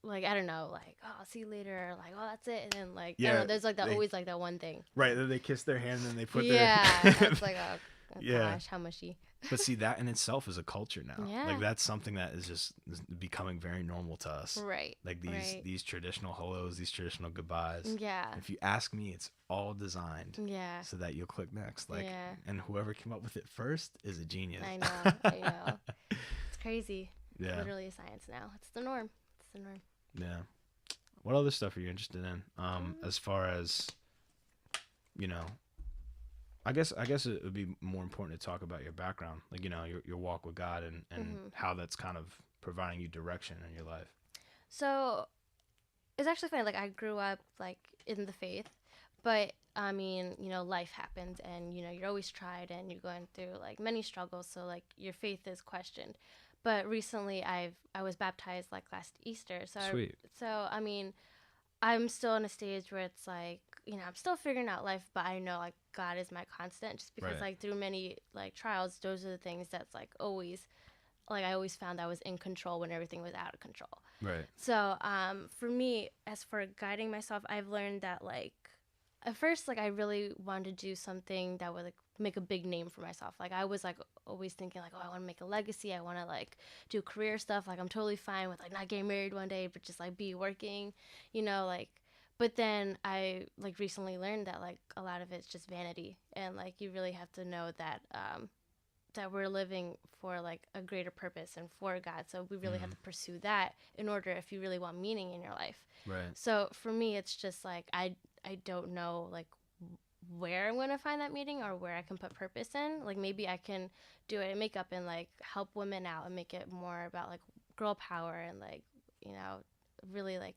I don't know, like, oh, I'll see you later, or like, oh, that's it, and then like I Yeah, don't know, there's like that they- always like that one thing. Right. Then they kiss their hand and then they put Yeah, their. it's like oh Yeah. gosh, how mushy. But see, that in itself is a culture now. Yeah. Like that's something that is becoming very normal to us. Right. Like right. these traditional hellos, these traditional goodbyes. Yeah. If you ask me, it's all designed Yeah. so that you'll click next. Like, Yeah. and whoever came up with it first is a genius. I know. I know. It's crazy. Yeah. Literally a science now. It's the norm. It's the norm. Yeah. What other stuff are you interested in? As far as, you know, I guess it would be more important to talk about your background, like, you know, your walk with God and Mhm. how that's kind of providing you direction in your life. So it's actually funny. Like I grew up like in the faith, but I mean, you know, life happens, and you know, you're always tried, and you're going through like many struggles. So like your faith is questioned. But recently, I was baptized like last Easter. So Sweet. So I mean, I'm still in a stage where it's like, you know, I'm still figuring out life, but I know like God is my constant, just because Right. like through many like trials, those are the things that's like always, like I always found I was in control when everything was out of control. Right. So for me, as for guiding myself, I've learned that like at first, like I really wanted to do something that would like make a big name for myself. Like I was like always thinking like, oh, I want to make a legacy. I want to like do career stuff. Like I'm totally fine with like not getting married one day, but just like be working, you know, like. But then I like recently learned that like a lot of it's just vanity, and like you really have to know that that we're living for like a greater purpose and for God. So we really have to pursue that in order if you really want meaning in your life. Right. So for me, it's just like I don't know like where I'm gonna find that meaning or where I can put purpose in. Like maybe I can do it in makeup and like help women out and make it more about like girl power and like, you know, really like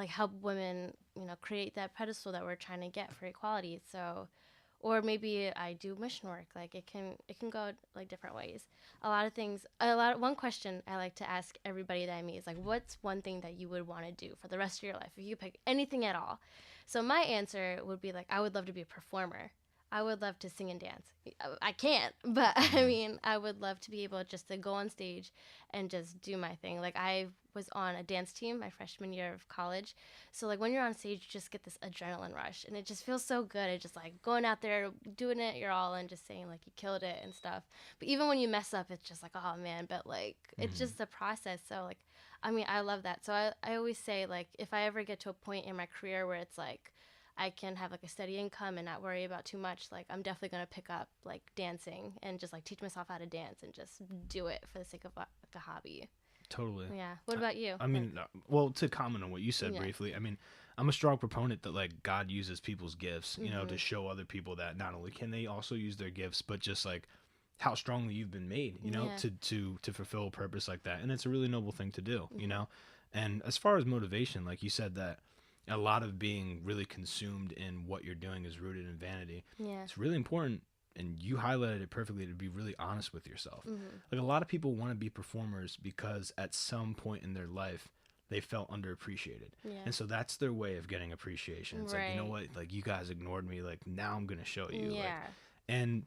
help women, you know, create that pedestal that we're trying to get for equality. So, or maybe I do mission work. Like it can go like different ways. One question I like to ask everybody that I meet is like, what's one thing that you would want to do for the rest of your life if you could pick anything at all? So my answer would be like, I would love to be a performer. I would love to sing and dance. I can't, but I mean, I would love to be able just to go on stage and just do my thing. Like I was on a dance team my freshman year of college. So like when you're on stage, you just get this adrenaline rush and it just feels so good. It's just like going out there, doing it your all and just saying like you killed it and stuff. But even when you mess up, it's just like, oh man, but like it's just the process. So like, I mean, I love that. So I always say like, if I ever get to a point in my career where it's like, I can have like a steady income and not worry about too much, like I'm definitely going to pick up like dancing and just like teach myself how to dance and just do it for the sake of like a hobby. Totally. Yeah. What about you? I mean, well, to comment on what you said Yeah. briefly, I mean, I'm a strong proponent that like God uses people's gifts, you know, to Mhm. show other people that not only can they also use their gifts, but just like how strongly you've been made, you know, Yeah. to fulfill a purpose like that. And it's a really noble thing to do, you Mhm. know? And as far as motivation, like you said, that a lot of being really consumed in what you're doing is rooted in vanity. Yeah. It's really important and you highlighted it perfectly, to be really honest with yourself. Mm-hmm. Like a lot of people want to be performers because at some point in their life they felt underappreciated. Yeah. And so that's their way of getting appreciation. It's like, you know what, like you guys ignored me, like now I'm gonna show you. Yeah. Like, and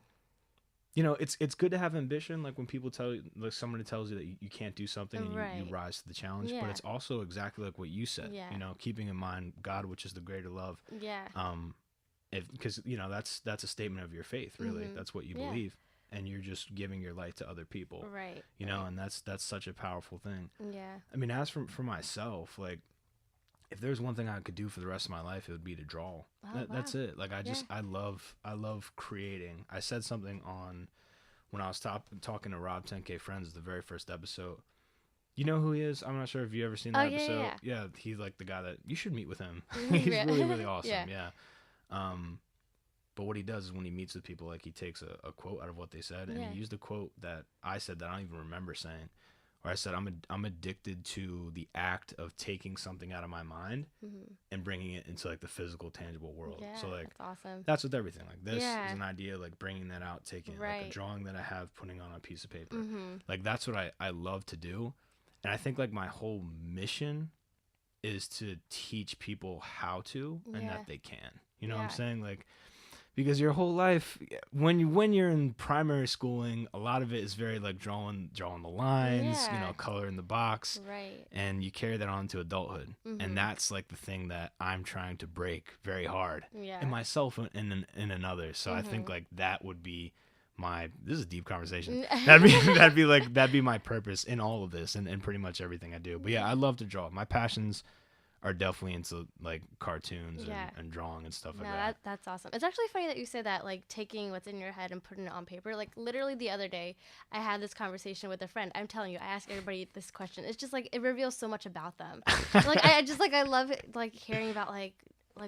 you know, it's good to have ambition. Like when people tell you, like somebody tells you that you can't do something and you rise to the challenge. Yeah. But it's also exactly like what you said. Yeah. You know, keeping in mind God, which is the greater love. Yeah. Because you know that's a statement of your faith. Really, Mm-hmm. that's what you believe, and you're just giving your life to other people. Right. You know, and that's such a powerful thing. Yeah. I mean, as for myself, like if there's one thing I could do for the rest of my life, it would be to draw. That's it. Like I love creating. I said something on when I was talking to Rob 10K Friends, the very first episode. You know who he is? I'm not sure if you ever seen that episode. Yeah, he's like the guy that you should meet with him. He's really awesome. Yeah. But what he does is when he meets with people, like he takes a quote out of what they said, and he used a quote that I said that I don't even remember saying. Where I said, I'm addicted to the act of taking something out of my mind and bringing it into like the physical, tangible world. Yeah, so like that's awesome. That's with everything. Like this is an idea, like bringing that out, taking it, like a drawing that I have, putting on a piece of paper. Like that's what I love to do. And I think like my whole mission is to teach people how to and that they can. You know what I'm saying? Like, because your whole life, when you're in primary schooling, a lot of it is very like drawing the lines, you know, color in the box, and you carry that on to adulthood, and that's like the thing that I'm trying to break very hard in myself and in another. So I think like that would be this is a deep conversation. that'd be my purpose in all of this and pretty much everything I do. But yeah, I love to draw. My passions are definitely into like cartoons and drawing and stuff like that. That's awesome. It's actually funny that you say that, like taking what's in your head and putting it on paper. Like literally the other day, I had this conversation with a friend. I'm telling you, I ask everybody this question. It's just like it reveals so much about them. Like I love it, like hearing about like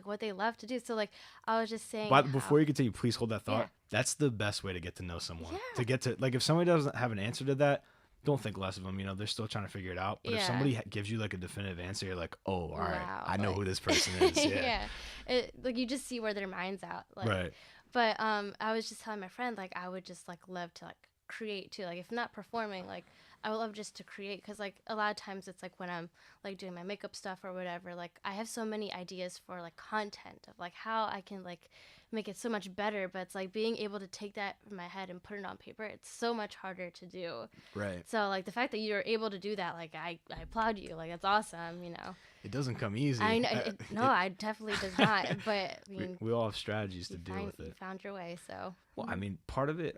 what they love to do. So like I was just saying. But before you continue, please hold that thought. That's the best way to get to know someone. To get to like if somebody doesn't have an answer to that, don't think less of them. You know, they're still trying to figure it out. But if somebody gives you like a definitive answer, you're like, oh, all right, I know who this person is. Like you just see where their mind's at. Like, right. But I was just telling my friend, like I would just like love to like create too. Like if not performing, like I would love just to create, because like a lot of times it's like when I'm like doing my makeup stuff or whatever, like I have so many ideas for like content of like how I can like make it so much better, but it's like being able to take that from my head and put it on paper, it's so much harder to do. Right. So like the fact that you're able to do that, like I applaud you. Like that's awesome, you know. It doesn't come easy. I know. No, I definitely does not. But I mean, we all have strategies to deal with it. You found your way, so. Well, I mean,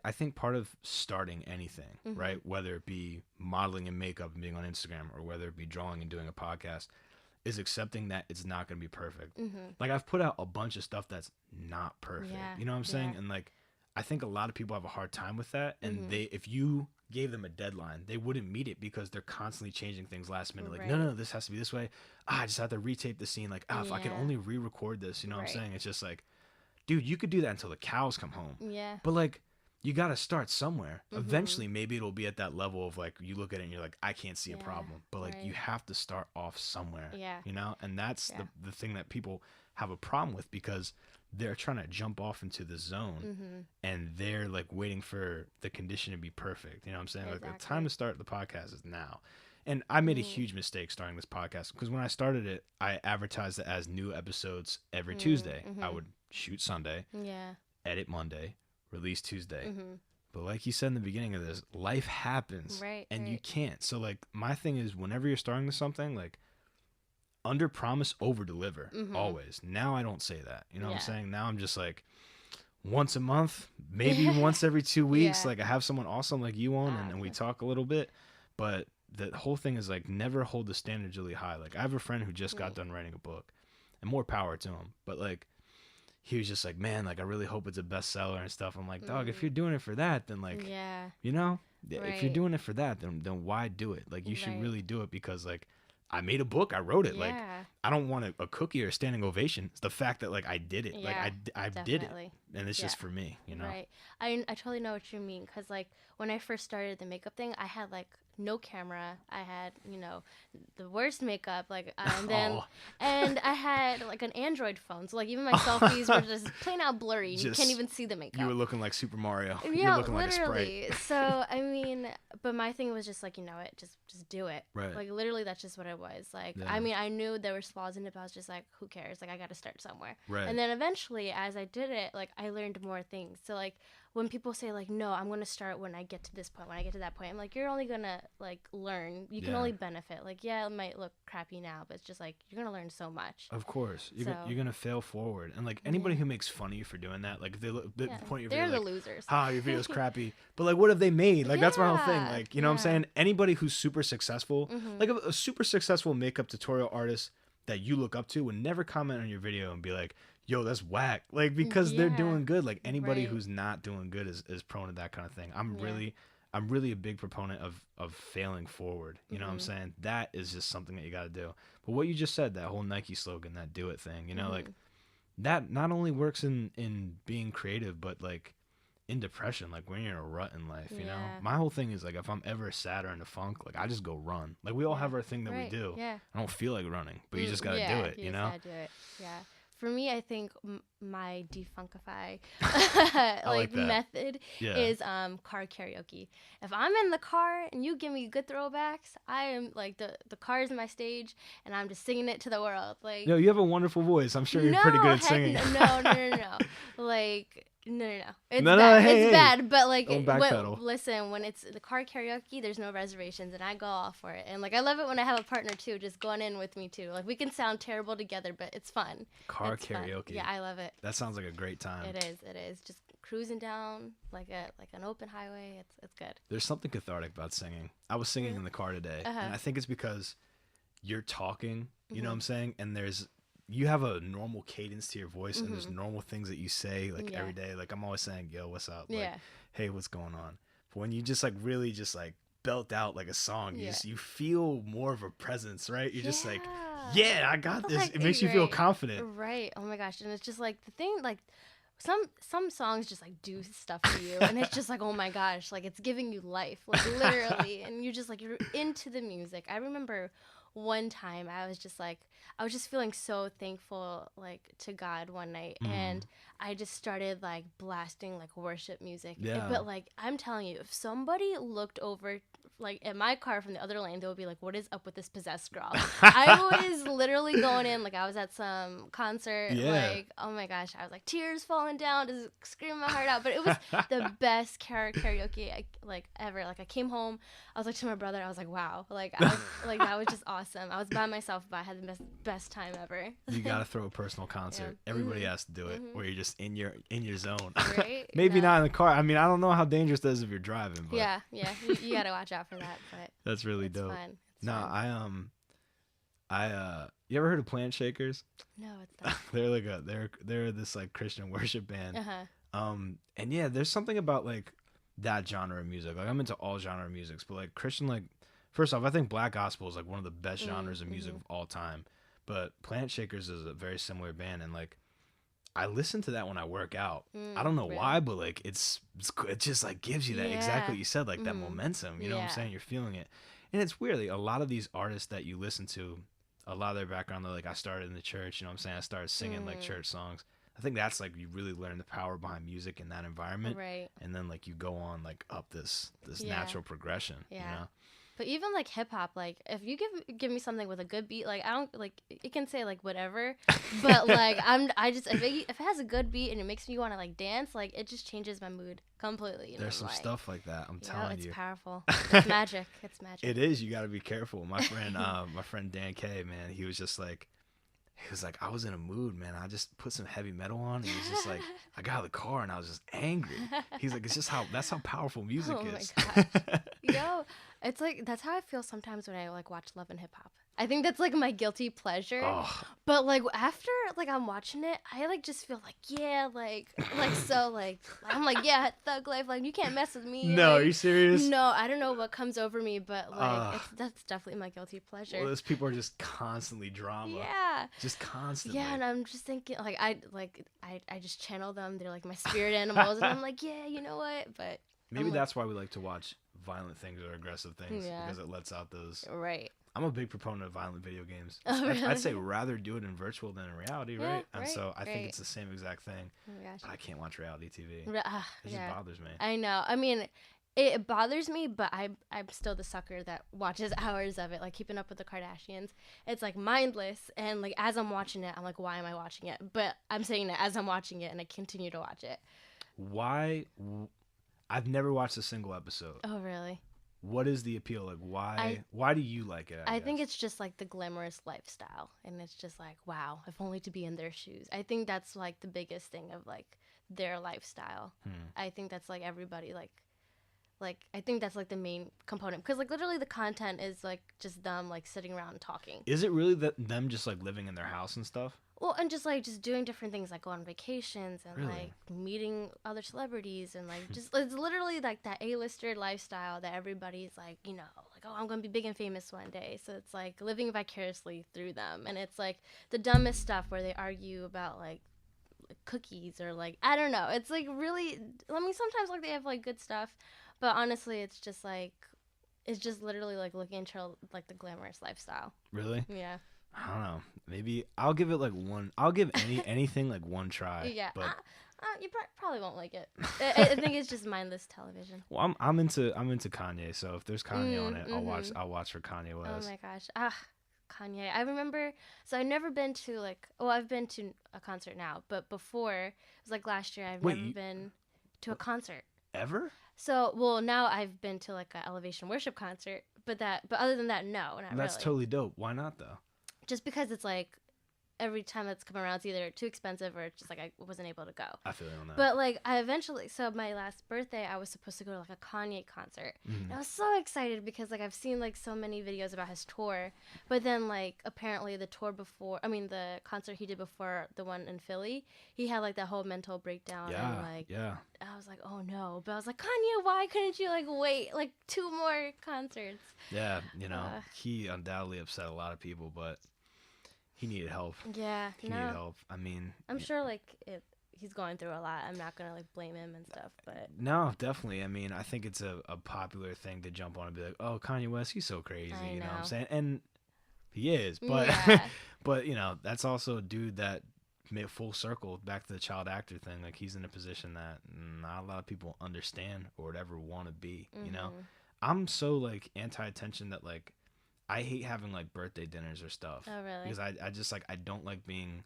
I think part of starting anything, right? Whether it be modeling and makeup and being on Instagram, or whether it be drawing and doing a podcast, is accepting that it's not going to be perfect. Like I've put out a bunch of stuff that's not perfect. You know what I'm saying? And like, I think a lot of people have a hard time with that. And if you gave them a deadline, they wouldn't meet it because they're constantly changing things last minute. Like, no, this has to be this way. I just have to retape the scene. Like, if I can only re-record this, you know what I'm saying? It's just like, dude, you could do that until the cows come home. Yeah. But like, you got to start somewhere. Eventually, maybe it'll be at that level of like, you look at it and you're like, I can't see a problem. But like, you have to start off somewhere. You know? And that's the thing that people have a problem with, because they're trying to jump off into the zone and they're like waiting for the condition to be perfect. You know what I'm saying? Like the time to start the podcast is now. And I made a huge mistake starting this podcast, because when I started it, I advertised it as new episodes every Tuesday. I would shoot Sunday, edit Monday, release Tuesday. But like you said in the beginning of this, life happens and you can't. So like my thing is, whenever you're starting something, like under promise, over deliver always. Now I don't say that. You know what I'm saying? Now I'm just like once a month, maybe once every 2 weeks. Like I have someone awesome like you on and we talk a little bit. But the whole thing is like never hold the standards really high. Like I have a friend who just got done writing a book, and more power to him. But like he was just like, man, like I really hope it's a bestseller and stuff. I'm like, dog, if you're doing it for that, then like, you know, if you're doing it for that, then why do it? Like you should really do it, because like I made a book, I wrote it. Like I don't want a cookie or a standing ovation. It's the fact that like I did it. Like I did it, and it's just for me, you know. I totally know what you mean, because like when I first started the makeup thing, I had like no camera. I had, the worst makeup, like, and I had like an Android phone, so like even my selfies were just plain out blurry. And you can't even see the makeup. You were looking like Super Mario. Yeah, you were looking literally. Like a sprite. So I mean, but my thing was just like, just do it. Right. Like literally, that's just what it was. Like, Yeah. I mean, I knew there was flaws in it, but I was just like, who cares? Like, I got to start somewhere. Right. And then eventually, as I did it, like, I learned more things. So like, when people say like, no, I'm gonna start when I get to this point, when I get to that point, I'm like, you're only gonna like learn. You can only benefit. Like, yeah, it might look crappy now, but it's just like you're gonna learn so much. Of course, you're gonna fail forward, and like anybody who makes fun of you for doing that, like they point your video, they're the like, losers. your video's crappy. But like, what have they made? Like that's my whole thing. Like, you know what I'm saying? Anybody who's super successful, like a super successful makeup tutorial artist that you look up to, would never comment on your video and be like, yo, that's whack. Like, because they're doing good. Like anybody who's not doing good is prone to that kind of thing. I'm really a big proponent of failing forward. You know what I'm saying? That is just something that you got to do. But what you just said, that whole Nike slogan, that do it thing, like that not only works in being creative, but like in depression, like when you're in a rut in life, you know? My whole thing is like, if I'm ever sad or in a funk, like I just go run. Like we all have our thing that we do. Yeah. I don't feel like running, but you just got to do it, you know? Gotta do it. Yeah. For me, I think my defunkify like method is car karaoke. If I'm in the car and you give me good throwbacks, I am like the car is my stage and I'm just singing it to the world. Like, yo, you have a wonderful voice. I'm sure you're pretty good at singing. No. Like, no. It's bad. It's bad. But like, listen, when it's the car karaoke, there's no reservations, and I go all for it. And like, I love it when I have a partner too, just going in with me too. Like, we can sound terrible together, but it's fun. Car karaoke. Fun. Yeah, I love it. That sounds like a great time. It is. Just cruising down like an open highway. It's good. There's something cathartic about singing. I was singing in the car today, and I think it's because you're talking. You know what I'm saying? And you have a normal cadence to your voice, and there's normal things that you say like every day. Like I'm always saying, yo, what's up? Like, hey, what's going on? But when you just like really just like belt out like a song, you feel more of a presence, right? You're just like, yeah, I got this. It makes you feel confident. Right. Oh my gosh. And it's just like the thing, like some songs just like do stuff to you, and it's just like, oh my gosh, like it's giving you life, like literally. And you just like, you're into the music. I remember one time I was just feeling so thankful like to God one night, and I just started like blasting like worship music. But like, I'm telling you, if somebody looked over like at my car from the other lane, they would be like, what is up with this possessed girl? I was literally going in like I was at some concert. Like, oh my gosh, I was like tears falling down, just screaming my heart out. But it was the best karaoke ever. Like I came home, I was like to my brother, I was like, wow, like that was just awesome. I was by myself, but I had the best time ever. You gotta throw a personal concert. Everybody has to do it, where you're just in your zone. Right? Maybe not in the car. I mean, I don't know how dangerous that is if you're driving. But yeah, you gotta watch out for that. But that's really dope. Fun. Fun. You ever heard of Plant Shakers? No, it's not. they're this like Christian worship band. And yeah, there's something about like that genre of music. Like I'm into all genre of music, but like Christian, like first off, I think black gospel is like one of the best genres of music of all time. But Plant Shakers is a very similar band, and like I listen to that when I work out. I don't know why, but like it just like gives you that exactly what you said, like that momentum. You know what I'm saying? You're feeling it, and it's weird. Like, a lot of these artists that you listen to, a lot of their background, they're like, I started in the church. You know what I'm saying? I started singing like church songs. I think that's like you really learn the power behind music in that environment, right? And then like you go on like up this natural progression. You know? But even like hip hop, like if you give me something with a good beat, like I don't like it can say like whatever, but like if it has a good beat and it makes me want to like dance, like it just changes my mood completely. There's some stuff like that. I'm telling you, it's powerful. It's magic. It's magic. It is. You got to be careful. My friend Dan K, man, he was just like. He was like, I was in a mood, man. I just put some heavy metal on. And he was just like, I got out of the car and I was just angry. He's like, that's how powerful music is. Oh my gosh. Yo, it's like, that's how I feel sometimes when I like watch Love and Hip Hop. I think that's like my guilty pleasure. Oh. But like after like I'm watching it, I like just feel like, yeah, like so like I'm like, yeah, thug life, like you can't mess with me. No, like, are you serious? No, I don't know what comes over me, but like that's definitely my guilty pleasure. Well, those people are just constantly drama. Yeah. Just constantly. Yeah, and I'm just thinking like I just channel them. They're like my spirit animals, and I'm like, yeah, you know what? But maybe that's why we like to watch violent things or aggressive things Yeah. because it lets out those. Right. I'm a big proponent of violent video games. Oh, really? I'd say rather do it in virtual than in reality, Yeah, right? And right, so I think right. it's the same exact thing. Oh my gosh. But I can't watch reality TV. It Yeah. just bothers me. I know. I mean, it bothers me, but I'm still the sucker that watches hours of it, like Keeping Up with the Kardashians. It's like mindless, and like as I'm watching it, I'm like, why am I watching it? But I'm saying it as I'm watching it, and I continue to watch it. Why? I've never watched a single episode. Oh, really? What is the appeal? Like, why do you like it? I think it's just like the glamorous lifestyle, and it's just like, wow, if only to be in their shoes. I think that's like the biggest thing of like their lifestyle. I think that's like everybody like I think that's like the main component, because like literally the content is like just them like sitting around and talking. Is it really them just like living in their house and stuff? Well, and just like just doing different things, like go on vacations and Really? like meeting other celebrities, and like just it's literally like that A-lister lifestyle that everybody's like, you know, like, oh, I'm gonna be big and famous one day. So it's like living vicariously through them, and it's like the dumbest stuff where they argue about like cookies or like, I don't know. It's like really, I mean, sometimes like they have like good stuff, but honestly, it's just literally like looking into like the glamorous lifestyle. Really? Yeah. I don't know. Maybe I'll give it like one. I'll give anything like one try. Yeah. But You probably won't like it. I think it's just mindless television. well, I'm into Kanye. So if there's Kanye on it, I'll watch for Kanye West. Oh my gosh. Kanye. I remember. So I've never been to like. Well, I've been to a concert now, but before it was like last year. I've never been to a concert ever. So well, now I've been to like an Elevation Worship concert, but other than that, no, not That's really. totally dope. Why not though? Just because it's like every time it's come around, it's either too expensive or it's just like I wasn't able to go. I feel you on that. But like I eventually, so my last birthday, I was supposed to go to like a Kanye concert. And I was so excited because like I've seen like so many videos about his tour, but then like apparently the concert he did before the one in Philly, he had like that whole mental breakdown. Yeah, and, like, yeah. I was like, oh no. But I was like, Kanye, why couldn't you like wait like 2 more concerts? Yeah, you know, he undoubtedly upset a lot of people, but he needed help. Yeah, he needed help. I mean, I'm sure like he's going through a lot. I'm not gonna like blame him and stuff, but no, definitely. I mean, I think it's a popular thing to jump on and be like, oh, Kanye West, he's so crazy. You know what I'm saying? And he is, but but you know, that's also a dude that made full circle back to the child actor thing. Like he's in a position that not a lot of people understand or would ever want to be. You know, I'm so like anti-attention that like I hate having like birthday dinners or stuff. Oh, really? Because I just like I don't like being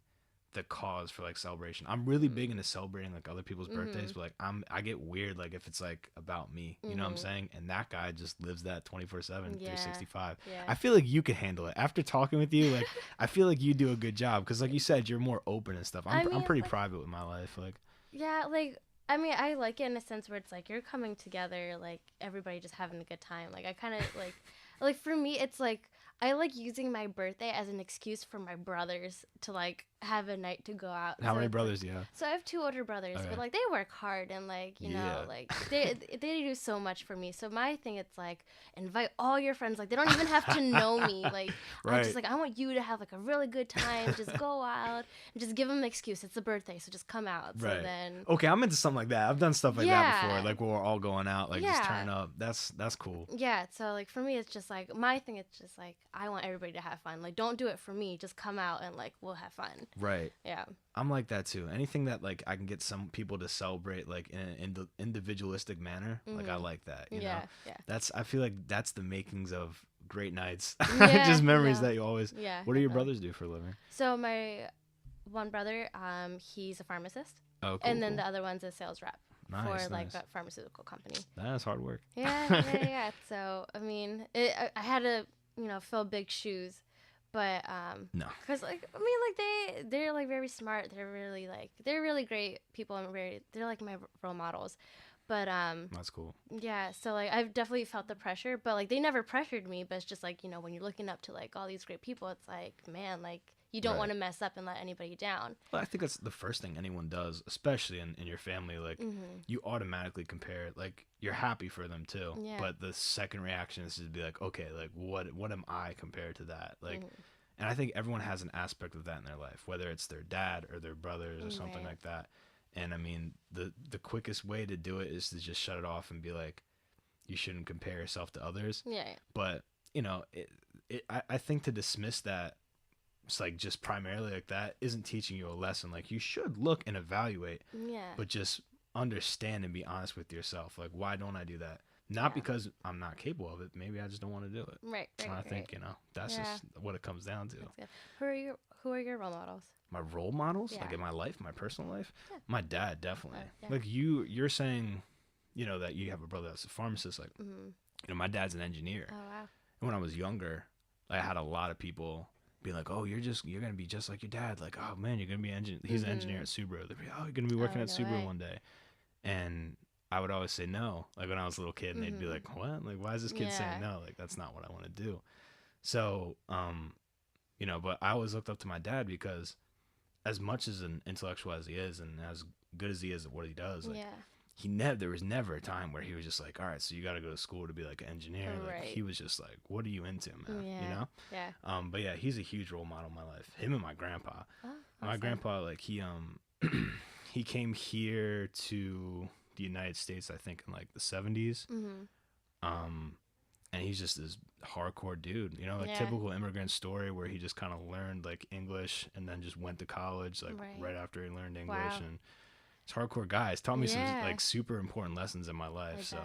the cause for like celebration. I'm really big into celebrating like other people's birthdays, but like I get weird like if it's like about me. You know what I'm saying? And that guy just lives that 24/7, 365. Yeah. I feel like you could handle it. After talking with you, like I feel like you do a good job because like you said, you're more open and stuff. I'm pretty private with my life. Like yeah, like I mean, I like it in a sense where it's like you're coming together, like everybody just having a good time. Like I kind of like for me, it's like I like using my birthday as an excuse for my brothers to like have a night to go out. How many brothers do you have? So I have 2 older brothers, but like they work hard and like you know like they do so much for me. So my thing, it's like invite all your friends. Like they don't even have to know me. Like I'm just like I want you to have like a really good time. Just go out and just give them an excuse. It's a birthday, so just come out. So then okay, I'm into something like that. I've done stuff like that before. Like where we're all going out, like just turn up. That's cool. Yeah. So like for me, it's just like my thing. It's just like I want everybody to have fun. Like don't do it for me. Just come out and like we'll have fun. Right. Yeah. I'm like that too. Anything that like I can get some people to celebrate like in an individualistic manner, like I like that. You know? Yeah. I feel like that's the makings of great nights. Just memories that you always. Yeah. What do your brothers do for a living? So my one brother, he's a pharmacist. Oh, cool. And then the other one's a sales rep for like a pharmaceutical company. That's hard work. Yeah. So I mean, I had to fill big shoes. But no, because like I mean like they're like very smart. They're really great people and they're like my role models. But that's cool. Yeah, so like I've definitely felt the pressure, but like they never pressured me. But it's just like when you're looking up to like all these great people, it's like man, like you don't want to mess up and let anybody down. Well, I think that's the first thing anyone does, especially in your family. Like you automatically compare. Like you're happy for them too, but the second reaction is to be like, okay, like what am I compared to that? Like, and I think everyone has an aspect of that in their life, whether it's their dad or their brothers or something like that. And I mean, the quickest way to do it is to just shut it off and be like, you shouldn't compare yourself to others. Yeah. But, you know, I think to dismiss that, it's like just primarily like that isn't teaching you a lesson. Like, you should look and evaluate, Yeah. but just understand and be honest with yourself. Like, why don't I do that? Not because I'm not capable of it. Maybe I just don't want to do it. Right. And I think, you know, that's just what it comes down to. That's good. Who are your role models? My role models, Yeah. like in my life, my personal life, Yeah. my dad, definitely. Yeah. Like you're saying, you know, that you have a brother that's a pharmacist. Like, you know, my dad's an engineer. Oh, wow. And when I was younger, I had a lot of people be like, "Oh, you're gonna be just like your dad." Like, "Oh man, you're gonna be He's an engineer at Subaru." They'd be, "Oh, you're gonna be working at Subaru one day." And I would always say no. Like when I was a little kid, and they'd be like, "What? Like, why is this kid saying no? Like, that's not what I want to do." So, you know, but I always looked up to my dad because, as much as an intellectual as he is, and as good as he is at what he does, like, there was never a time where he was just like, all right, so you got to go to school to be like an engineer. Right. Like, he was just like, what are you into, man? Yeah. You know? Yeah. But yeah, he's a huge role model in my life. Him and my grandpa. Oh, My awesome. grandpa, like, he came here to the United States, I think, in like the 70s. And he's just this hardcore dude, you know, like typical immigrant story where he just kind of learned like English and then just went to college like right after he learned English. And it's hardcore guy. He's taught me some like super important lessons in my life. So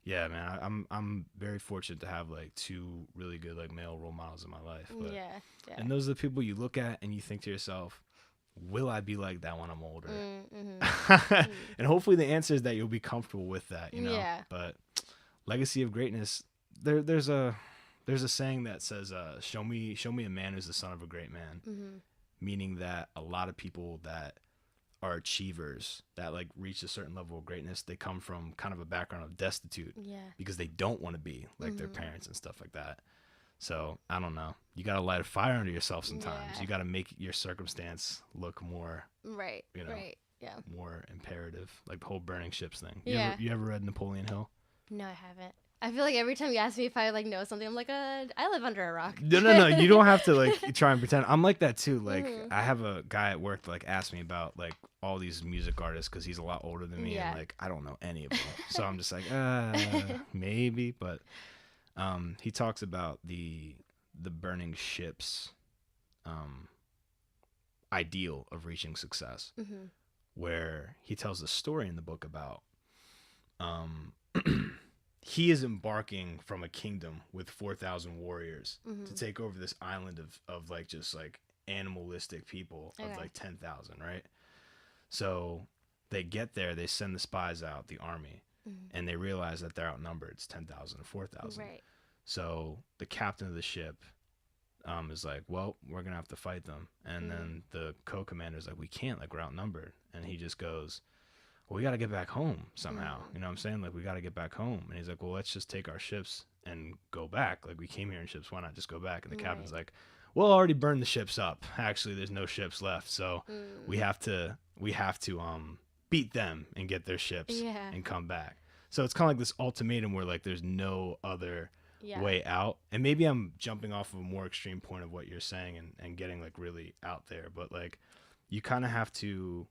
yeah, man, I'm very fortunate to have like two really good like male role models in my life. But, and those are the people you look at and you think to yourself, will I be like that when I'm older? And hopefully the answer is that you'll be comfortable with that, you know. But legacy of greatness, there's a saying that says, show me a man who's the son of a great man. Meaning that a lot of people that are achievers, that like reach a certain level of greatness, they come from kind of a background of destitute because they don't want to be like their parents and stuff like that. So I don't know, you got to light a fire under yourself sometimes. You got to make your circumstance look more you know, more imperative, like the whole burning ships thing. You ever read Napoleon Hill? No, I haven't. I feel like every time you ask me if I like know something, I'm like, I live under a rock. No, you don't have to like try and pretend. I'm like that too. Like I have a guy at work that like asked me about like all these music artists because he's a lot older than me, and like I don't know any of them. So I'm just like, maybe. But he talks about the burning ships ideal of reaching success, where he tells a story in the book about he is embarking from a kingdom with 4,000 warriors to take over this island of like just like animalistic people of like 10,000, right? So they get there, they send the spies out, the army, and they realize that they're outnumbered. It's 10,000 to 4,000. Right. So the captain of the ship is like, well, we're going to have to fight them. And then the co-commander's like, we can't, like we're outnumbered. And he just goes, well, we got to get back home somehow. You know what I'm saying? Like, we got to get back home. And he's like, well, let's just take our ships and go back. Like, we came here in ships. Why not just go back? And the captain's like, well, I already burned the ships up. Actually, there's no ships left. So we have to beat them and get their ships and come back. So it's kind of like this ultimatum where like there's no other way out. And maybe I'm jumping off of a more extreme point of what you're saying and getting like really out there. But like you kind of have to,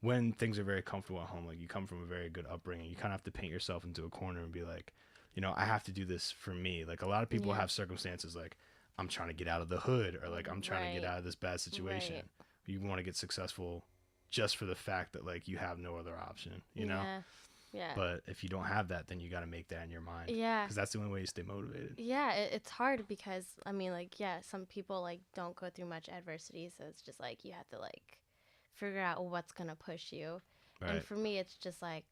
when things are very comfortable at home, like you come from a very good upbringing, you kind of have to paint yourself into a corner and be like, you know, I have to do this for me. Like a lot of people have circumstances like I'm trying to get out of the hood, or like I'm trying to get out of this bad situation. You want to get successful just for the fact that like you have no other option, you know? Yeah. But if you don't have that, then you got to make that in your mind. Yeah. Because that's the only way you stay motivated. Yeah, it's hard because, I mean, like, some people like don't go through much adversity. So it's just like you have to like figure out what's going to push you. Right. And for me, it's just like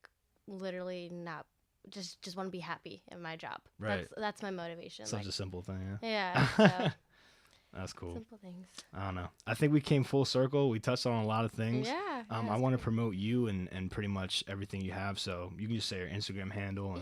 literally not just want to be happy in my job. Right. That's my motivation. Such a simple thing. Yeah. So. That's cool. Simple things. I don't know. I think we came full circle. We touched on a lot of things. Yeah. I want to promote you and pretty much everything you have. So you can just say your Instagram handle.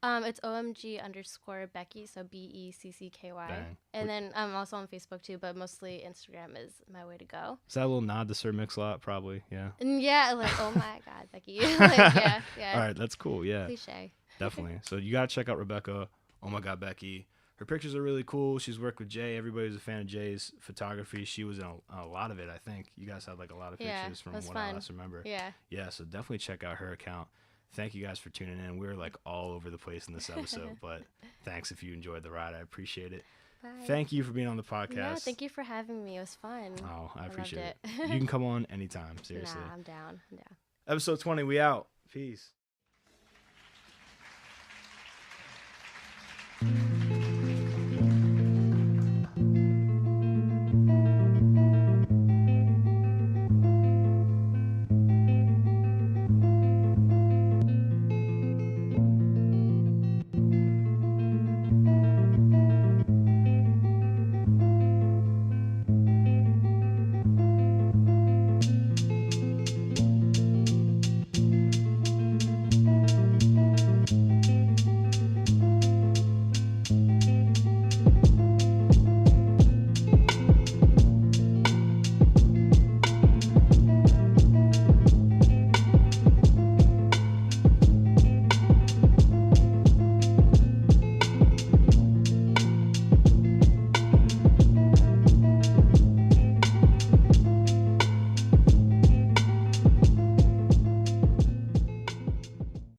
And it's OMG_Becky. So BECCKY. Bang. And then I'm also on Facebook too, but mostly Instagram is my way to go. Is that a little nod to Sir Mix-a-Lot? Probably. Yeah. And like, oh my God, Becky. Like, yeah. All right. That's cool. Yeah. Cliche. Definitely. So you got to check out Rebeacca. Oh my God, Becky. Her pictures are really cool. She's worked with Jay. Everybody's a fan of Jay's photography. She was in a lot of it, I think. You guys had like a lot of pictures from what I last remember. Yeah. Yeah, so definitely check out her account. thank you guys for tuning in. We're like all over the place in this episode, but thanks if you enjoyed the ride. I appreciate it. Bye. Thank you for being on the podcast. Yeah, thank you for having me. It was fun. Oh, I appreciate loved it. You can come on anytime, seriously. Nah, I'm down. Episode 20, we out. Peace.